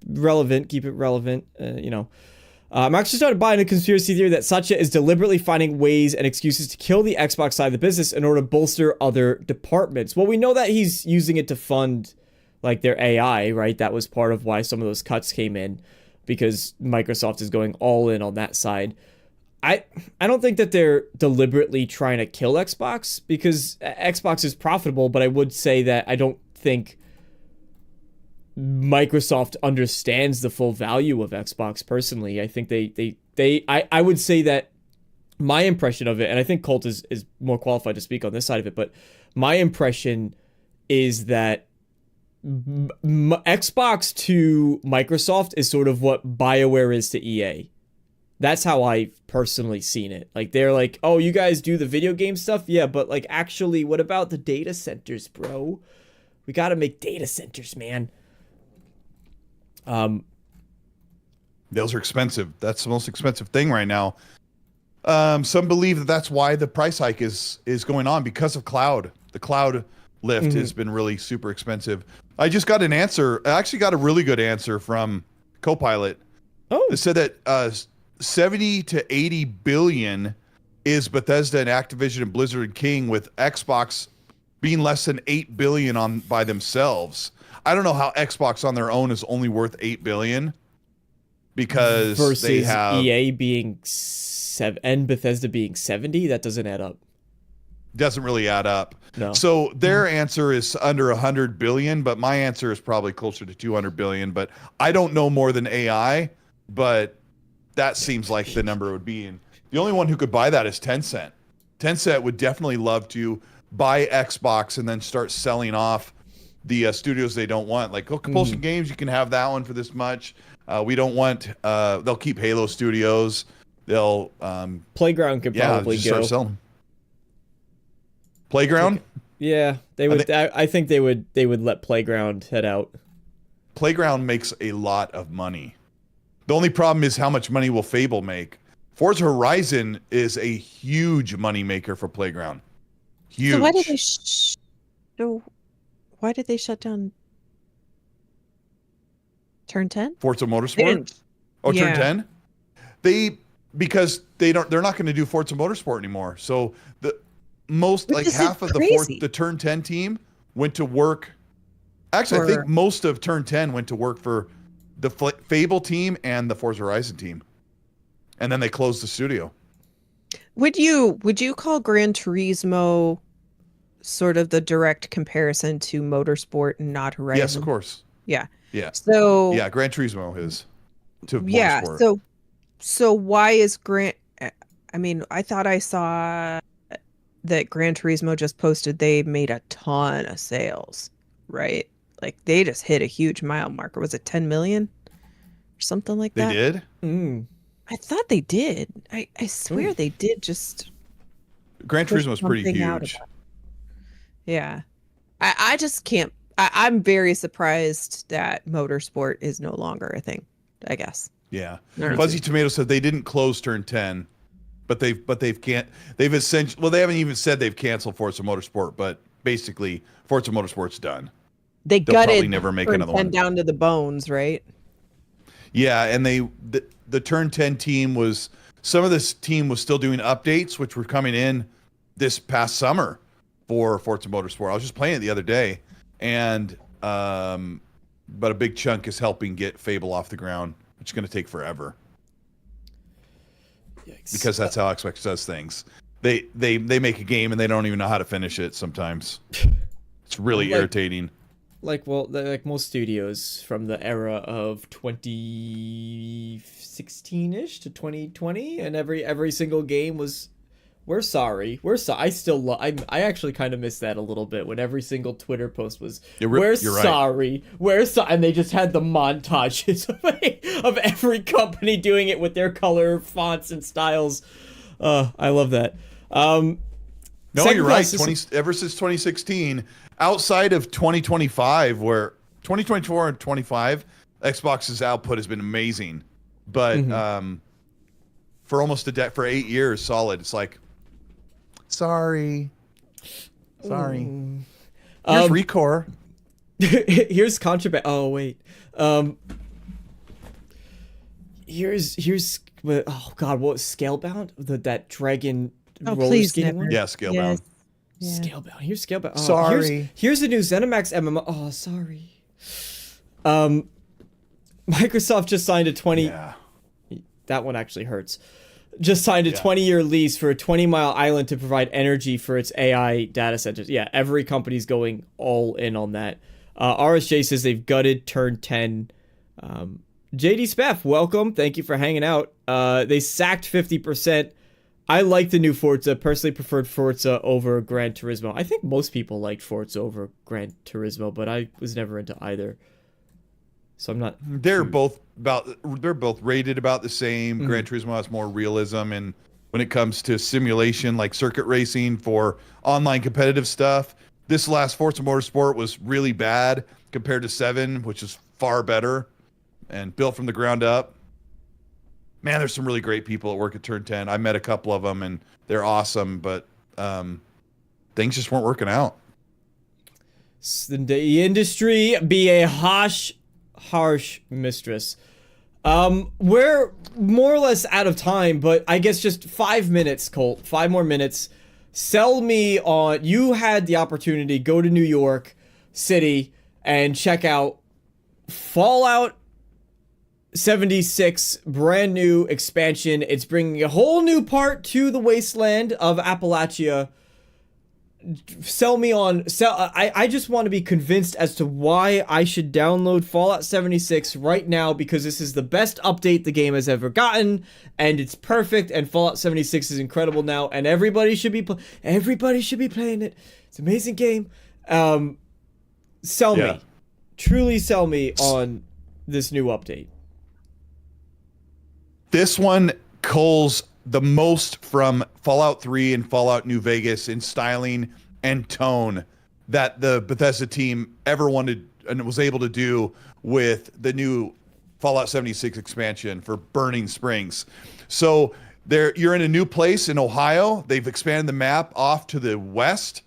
relevant. Keep it relevant. I'm actually started buying a conspiracy theory that Satya is deliberately finding ways and excuses to kill the Xbox side of the business in order to bolster other departments. Well, we know that he's using it to fund like their AI, right? That was part of why some of those cuts came in, because Microsoft is going all in on that side. I don't think that they're deliberately trying to kill Xbox, because Xbox is profitable, but I would say that I don't think Microsoft understands the full value of Xbox personally. I think I would say that my impression of it, and I think Colt is more qualified to speak on this side of it, but my impression is that Xbox to Microsoft is sort of what BioWare is to EA. That's how I've personally seen it. Like, they're like, oh, you guys do the video game stuff? Yeah, but like, actually, what about the data centers, bro? We gotta make data centers, man. Those are expensive. That's the most expensive thing right now. Some believe that that's why the price hike is going on, because of cloud. The cloud lift has been really super expensive. I just got an answer. I actually got a really good answer from Copilot. Oh. It said that 70 to 80 billion is Bethesda and Activision and Blizzard and King, with Xbox being less than 8 billion by themselves. I don't know how Xbox on their own is only worth 8 billion, because versus they have EA being 7 and Bethesda being 70. That doesn't add up. Doesn't really add up. No. So their answer is under 100 billion, but my answer is probably closer to 200 billion. But I don't know more than AI, but that seems like the number would be. And the only one who could buy that is Tencent. Tencent would definitely love to buy Xbox and then start selling off the studios they don't want. Like, Compulsion Games, you can have that one for this much. We don't want. They'll keep Halo Studios. They'll Playground could probably just go. start selling. Playground. Yeah, they would. I think they would let Playground head out. Playground makes a lot of money. The only problem is how much money will Fable make. Forza Horizon is a huge money maker for Playground. Huge. So why did they shut down Turn 10? Forza Motorsport? Oh, Yeah. Turn 10? Because they're not going to do Forza Motorsport anymore. So half of the Turn 10 team went to work. Actually, I think most of Turn 10 went to work for the Fable team and the Forza Horizon team. And then they closed the studio. Would you call Gran Turismo sort of the direct comparison to Motorsport and not Horizon? Yes, of course. Yeah. Yeah. So yeah, Gran Turismo is to yeah. Motorsport. So why is I mean, I thought I saw that Gran Turismo just posted they made a ton of sales, right? Like they just hit a huge mile marker. Was it 10 million or something like that? They did? I thought they did. I swear they did. Just Gran Turismo is pretty huge. Yeah. I just can't. I'm very surprised that Motorsport is no longer a thing, I guess. Yeah. Fuzzy Tomato said they didn't close Turn 10, but they've essentially, well, they haven't even said they've canceled Forza Motorsport, but basically Forza Motorsport's done. They'll gutted probably never make another one. Down to the bones, right? Yeah, and the Turn 10 team some of this team was still doing updates, which were coming in this past summer for Forza Motorsport. I was just playing it the other day, and but a big chunk is helping get Fable off the ground, which is going to take forever. Yikes. Because that's how XBOX does things. They make a game and they don't even know how to finish it sometimes. It's really irritating. Like most studios from the era of 2016-ish to 2020, and every single game was, we're sorry. I still I actually kind of miss that a little bit when every single Twitter post was, we're sorry. We're sorry. And they just had the montages of every company doing it with their color, fonts, and styles. I love that. No, you're right. Ever since 2016, outside of 2025, where 2024 and 25, Xbox's output has been amazing. But for almost for 8 years solid, it's like, sorry. Here's Recore. Here's Contraband. Oh wait. Here's oh god, what was Scalebound? That dragon roller skating one? Yeah, Scalebound. Yes. Yeah. Scalebound. Here's Scalebound. Oh, sorry. Here's the new ZeniMax MMO. Oh, sorry. Microsoft just signed a 20. Yeah. That one actually hurts. Just signed a 20-year lease for a 20-mile island to provide energy for its AI data centers. Yeah, every company's going all in on that. RSJ says they've gutted Turn 10. JD Speff, welcome. Thank you for hanging out. They sacked 50%. I like the new Forza. Personally preferred Forza over Gran Turismo. I think most people liked Forza over Gran Turismo, but I was never into either. So I'm not. They're both rated about the same. Gran Turismo has more realism, and when it comes to simulation like circuit racing for online competitive stuff, this last Forza Motorsport was really bad compared to 7, which is far better and built from the ground up. Man, there's some really great people that work at Turn 10. I met a couple of them, and they're awesome, but things just weren't working out. The industry be a harsh mistress. We're more or less out of time, but I guess just 5 minutes, Colt. 5 more minutes. Sell me on... You had the opportunity to go to New York City and check out Fallout 76 brand new expansion. It's bringing a whole new part to the wasteland of Appalachia. Sell me on... I just want to be convinced as to why I should download Fallout 76 right now, because this is the best update the game has ever gotten, and it's perfect, and Fallout 76 is incredible now, and everybody should be playing it. It's an amazing game. sell me. Truly sell me on this new update. This one culls the most from Fallout 3 and Fallout New Vegas in styling and tone that the Bethesda team ever wanted and was able to do with the new Fallout 76 expansion for Burning Springs. So you're in a new place in Ohio. They've expanded the map off to the west.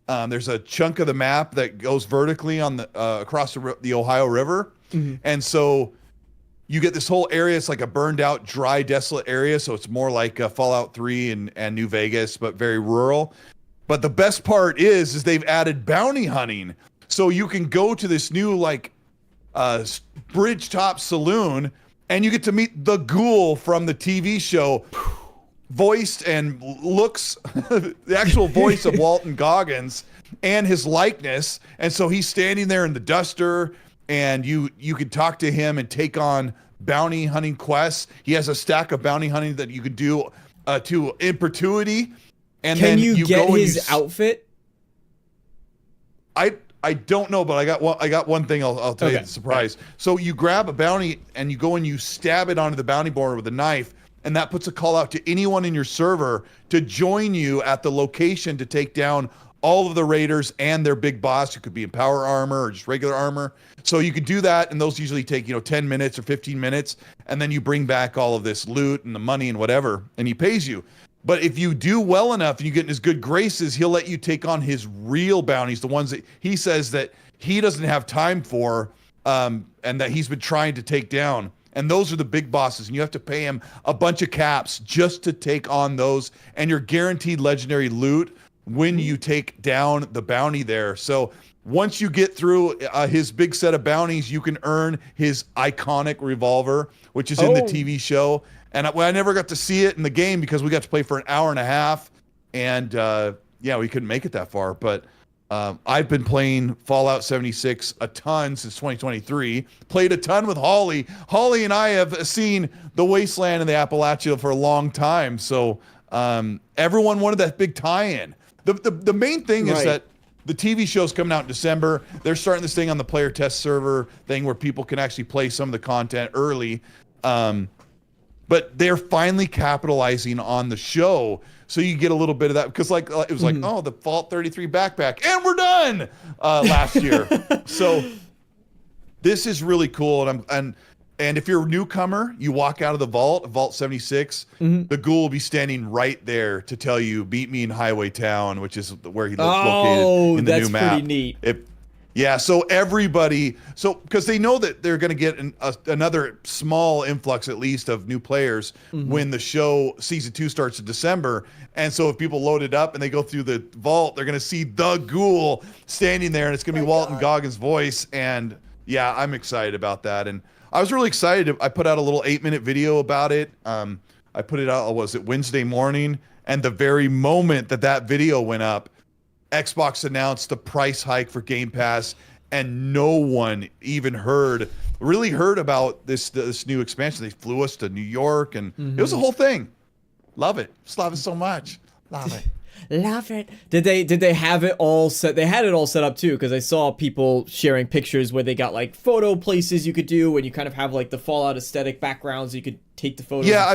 There's a chunk of the map that goes vertically on the across the Ohio River. Mm-hmm. And so you get this whole area. It's like a burned out, dry, desolate area. So it's more like Fallout 3 and New Vegas, but very rural. But the best part is they've added bounty hunting. So you can go to this new bridge top saloon and you get to meet the ghoul from the TV show, voiced and looks the actual voice of Walton Goggins and his likeness. And so he's standing there in the duster and you could talk to him and take on bounty hunting quests. He has a stack of bounty hunting that you could do to in perpetuity. And can then you get his outfit? I don't know, but I got one thing I'll tell you, the surprise. So you grab a bounty and you go and you stab it onto the bounty board with a knife, and that puts a call out to anyone in your server to join you at the location to take down all of the raiders and their big boss, who could be in power armor or just regular armor. So you can do that, and those usually take 10 minutes or 15 minutes, and then you bring back all of this loot and the money and whatever, and he pays you. But if you do well enough and you get in his good graces, he'll let you take on his real bounties, the ones that he says that he doesn't have time for, and that he's been trying to take down. And those are the big bosses, and you have to pay him a bunch of caps just to take on those. And you're guaranteed legendary loot when you take down the bounty there. So once you get through his big set of bounties, you can earn his iconic revolver, which is in the TV show. And I never got to see it in the game because we got to play for an hour and a half. And we couldn't make it that far. But I've been playing Fallout 76 a ton since 2023. Played a ton with Holly. Holly and I have seen the Wasteland and the Appalachia for a long time. So everyone wanted that big tie-in. The main thing is that the TV show's coming out in December. They're starting this thing on the player test server thing where people can actually play some of the content early. But they're finally capitalizing on the show, so you get a little bit of that, because it was the Fallout 33 backpack, and we're done last year. So this is really cool, and if you're a newcomer, you walk out of the Vault 76, the ghoul will be standing right there to tell you, "Beat me in Highway Town," which is where he located in the new map. Oh, that's pretty neat. Yeah, so everybody, because they know that they're going to get another small influx, at least, of new players when the show season 2 starts in December. And so if people load it up and they go through the vault, they're going to see the ghoul standing there, and it's going to be Walton Goggins' voice. And yeah, I'm excited about that. And I was really excited. I put out a little 8-minute video about it. I put it out, Wednesday morning? And the very moment that video went up, Xbox announced the price hike for Game Pass, and no one even really heard about this new expansion. They flew us to New York, and it was a whole thing. Love it. Just love it so much. Love it. Love it. Did they have it all set? They had it all set up too, because I saw people sharing pictures where they got photo places you could do, and you kind of have the Fallout aesthetic backgrounds you could take the photos. Yeah,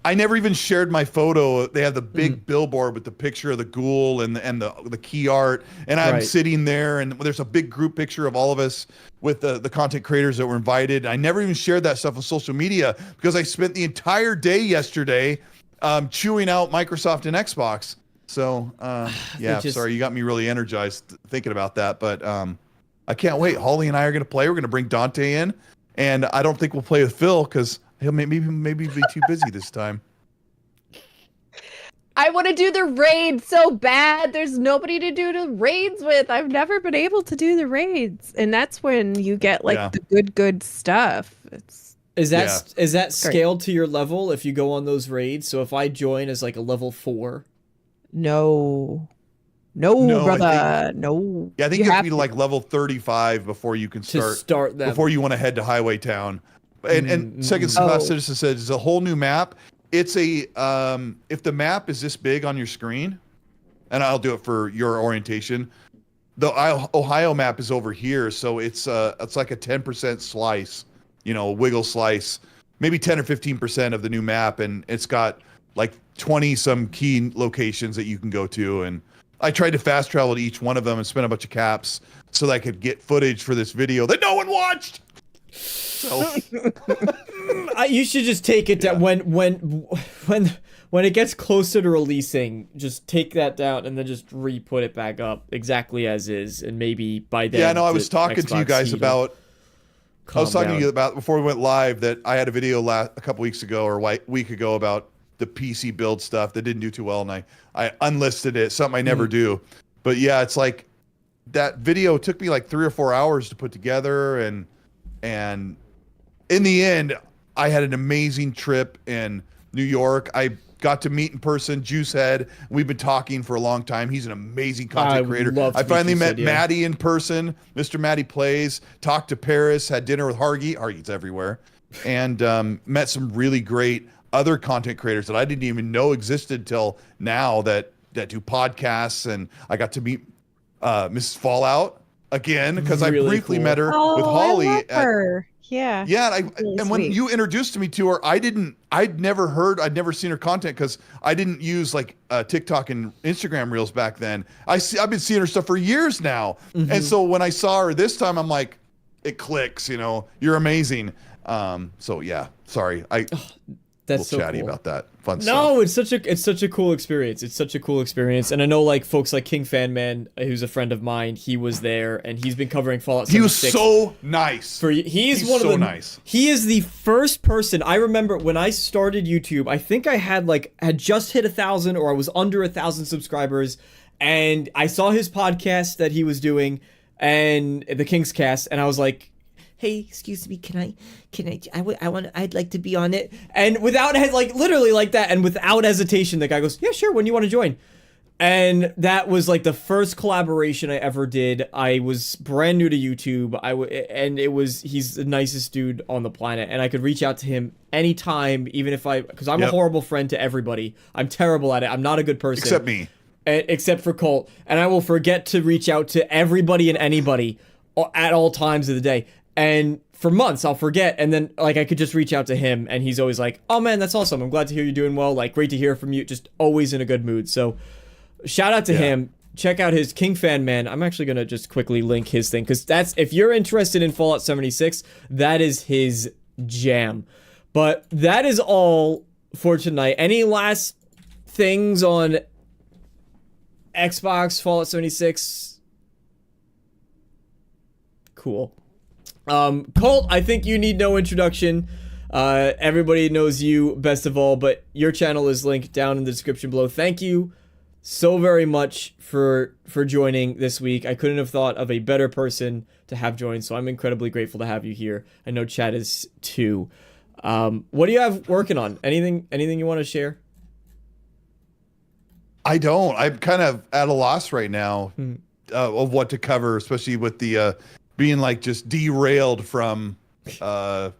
I never even shared my photo. They have the big billboard with the picture of the ghoul and the key art, and I'm sitting there, and there's a big group picture of all of us with the content creators that were invited. I never even shared that stuff on social media because I spent the entire day yesterday chewing out Microsoft and Xbox. So sorry, you got me really energized thinking about that, but I can't wait. Holly and I are going to play. We're going to bring Dante in, and I don't think we'll play with Phil because he'll maybe be too busy this time. I want to do the raids so bad. There's nobody to do the raids with. I've never been able to do the raids, and that's when you get the good stuff. Is that scaled to your level if you go on those raids? So if I join as a level 4? No, brother. No. Yeah, I think you have to be to level 35 before you can start that. Before you want to head to Highway Town. And Second Class Citizen said it's a whole new map. It's if the map is this big on your screen, and I'll do it for your orientation, the Ohio map is over here, so it's like a 10% slice, wiggle slice, maybe 10 or 15% of the new map, and it's got like 20 some key locations that you can go to. And I tried to fast travel to each one of them and spend a bunch of caps so that I could get footage for this video that no one watched. So you should just take it down when it gets closer to releasing. Just take that down and then just re-put it back up exactly as is, and maybe by then. Yeah, no, I was talking to you guys about. I was talking to you about before we went live that I had a video a couple weeks ago or a week ago about the PC build stuff that didn't do too well, and I unlisted it. Something I never do, but yeah, it's like that video took me like 3 or 4 hours to put together, and in the end, I had an amazing trip in New York. I got to meet in person Juicehead. We've been talking for a long time. He's an amazing content creator. I finally met Maddie in person. Mr. Maddie Plays. Talked to Paris. Had dinner with Hargy. Hargy's everywhere. And met some really great other content creators that I didn't even know existed till now that do podcasts. And I got to meet Mrs. Fallout again because I briefly met her with Holly. I love her. Yeah. Yeah, and when you introduced me to her, I'd never seen her content because I didn't use like TikTok and Instagram Reels back then. I've been seeing her stuff for years now, and so when I saw her this time, I'm like, it clicks. You're amazing. So yeah, sorry, That's so chatty cool. about that. Fun stuff. No, it's such a cool experience. It's such a cool experience, and I know like folks like King Fanman, who's a friend of mine. He was there, and he's been covering Fallout 76. He was so nice. He's one of the nice. He is the first person I remember when I started YouTube. I think I had just hit 1,000, or I was under 1,000 subscribers, and I saw his podcast that he was doing, and the King's Cast, and I was like, hey, excuse me, I'd like to be on it. And without, literally like that, and without hesitation, the guy goes, yeah, sure, when do you want to join? And that was like the first collaboration I ever did. I was brand new to YouTube. He's the nicest dude on the planet, and I could reach out to him anytime, even if because I'm a horrible friend to everybody. I'm terrible at it. I'm not a good person. Except me. Except for Colt. And I will forget to reach out to everybody and anybody at all times of the day. And for months, I'll forget, and then, I could just reach out to him, and he's always like, oh, man, that's awesome. I'm glad to hear you're doing well. Great to hear from you. Just always in a good mood. So, shout out to him. Check out his King Fan Man. I'm actually going to just quickly link his thing, because if you're interested in Fallout 76, that is his jam. But that is all for tonight. Any last things on Xbox Fallout 76? Cool. Colt, I think you need no introduction. Everybody knows you best of all, but your channel is linked down in the description below. Thank you so very much for joining this week. I couldn't have thought of a better person to have join, so I'm incredibly grateful to have you here. I know Chad is too. What do you have working on? Anything you want to share? I don't. I'm kind of at a loss right now of what to cover, especially with the being just derailed from that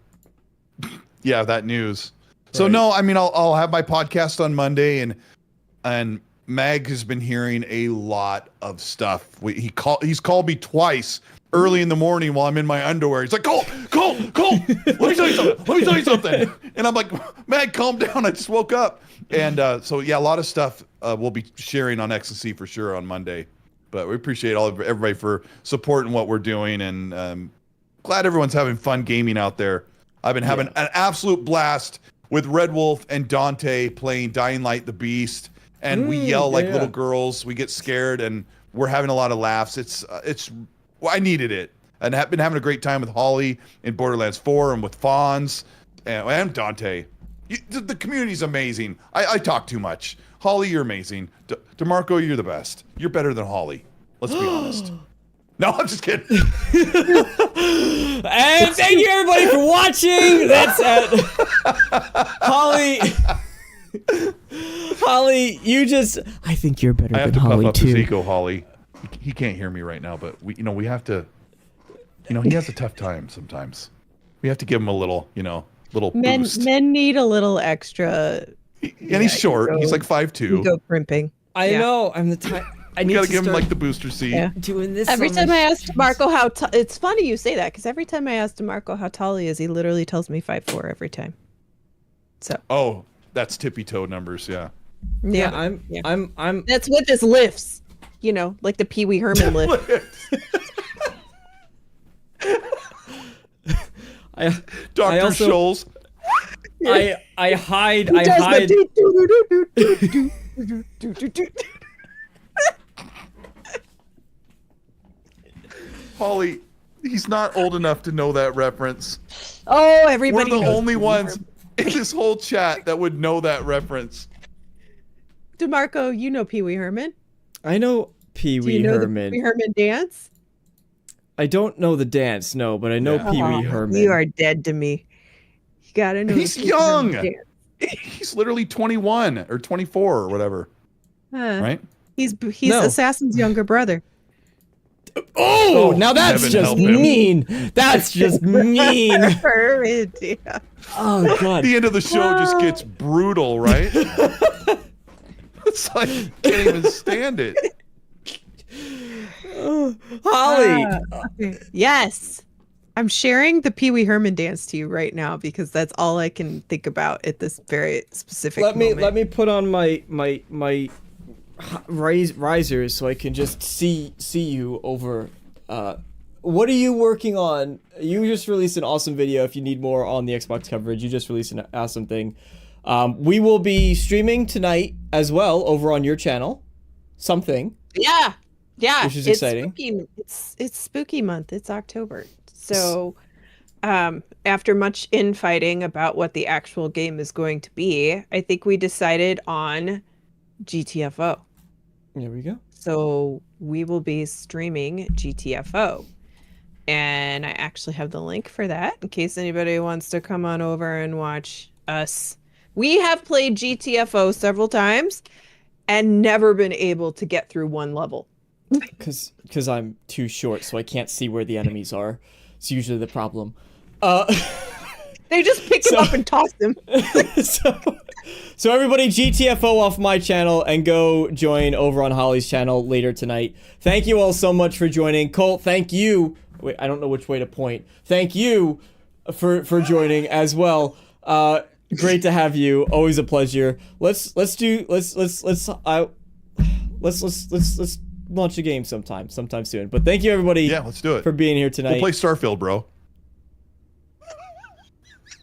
news. So no, I mean I'll have my podcast on Monday, and Mag has been hearing a lot of stuff. He's called me twice early in the morning while I'm in my underwear. He's like, Colt, let me tell you something. And I'm like, Mag, calm down. I just woke up. And so yeah, a lot of stuff we'll be sharing on Ecstasy for sure on Monday. But we appreciate everybody for supporting what we're doing, and glad everyone's having fun gaming out there. I've been having an absolute blast with Red Wolf and Dante playing Dying Light the Beast, and we yell like little girls. We get scared, and we're having a lot of laughs. I needed it, and I've been having a great time with Holly in Borderlands 4 and with Fonz and Dante. The community's amazing. I talk too much. Holly, you're amazing. Damarco, you're the best. You're better than Holly. Let's be honest. No, I'm just kidding. And thank you everybody for watching. That's Holly. Holly, I think you're better than Holly too. I have to puff up his ego, Holly. He can't hear me right now, but we have to. He has a tough time sometimes. We have to give him a little boost. Men need a little extra. And he's short. He's like 5'2". Ego primping. I know. I'm the type. I need gotta to give him start like the booster seat. Yeah. doing this. Every on time my I ask streams. DeMarco how it's funny you say that because every time I ask DeMarco how tall he is, he literally tells me 5'4" every time. So. Oh, that's tippy toe numbers. Yeah. Yeah, Yeah. I'm. That's with his lifts. You know, like the Pee Wee Herman lift. Dr. also- Scholl's. I hide. He I does hide. Holly, he's not old enough to know that reference. Oh, We're everybody the knows only Pee Wee ones Herman. in this whole chat that would know that reference. DeMarco, you know Pee Wee Herman. I know Pee Do Wee you know Herman. the Pee Wee Herman dance? I don't know the dance, no, but I know Yeah. Pee Wee Oh, Herman. You are dead to me. You gotta know. He's the Pee Wee Herman young. dance. He's literally 21 or 24 or whatever, right? He's No. Assassin's younger brother. Oh, now that's Heaven just help him. mean. That's just mean. Yeah. Oh god. The end of the show just gets brutal, right? It's like can't even stand it. Holly. Yes. I'm sharing the Pee Wee Herman dance to you right now because that's all I can think about at this very specific moment. Let me put on my risers so I can just see you over. What are you working on? You just released an awesome video. If you need more on the Xbox coverage, you just released an awesome thing. We will be streaming tonight as well over on your channel. Something. Yeah. Which is exciting. Spooky. It's spooky month. It's October. So after much infighting about what the actual game is going to be, I think we decided on GTFO. There we go. So we will be streaming GTFO. And I actually have the link for that in case anybody wants to come on over and watch us. We have played GTFO several times and never been able to get through one level. Because I'm too short, so I can't see where the enemies are. It's usually the problem. They just pick him up and toss him. So everybody, GTFO off my channel and go join over on Holly's channel later tonight. Thank you all so much for joining. Colt, thank you. Wait, I don't know which way to point. Thank you for joining as well. Great to have you. Always a pleasure. Let's launch a game sometime soon. But thank you everybody. Yeah, let's do it. For being here tonight. We'll play Starfield, bro.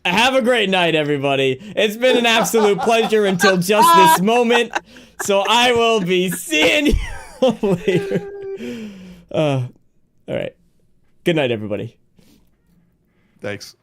Have a great night, everybody. It's been an absolute pleasure until just this moment. So I will be seeing you later. All right. Good night, everybody. Thanks.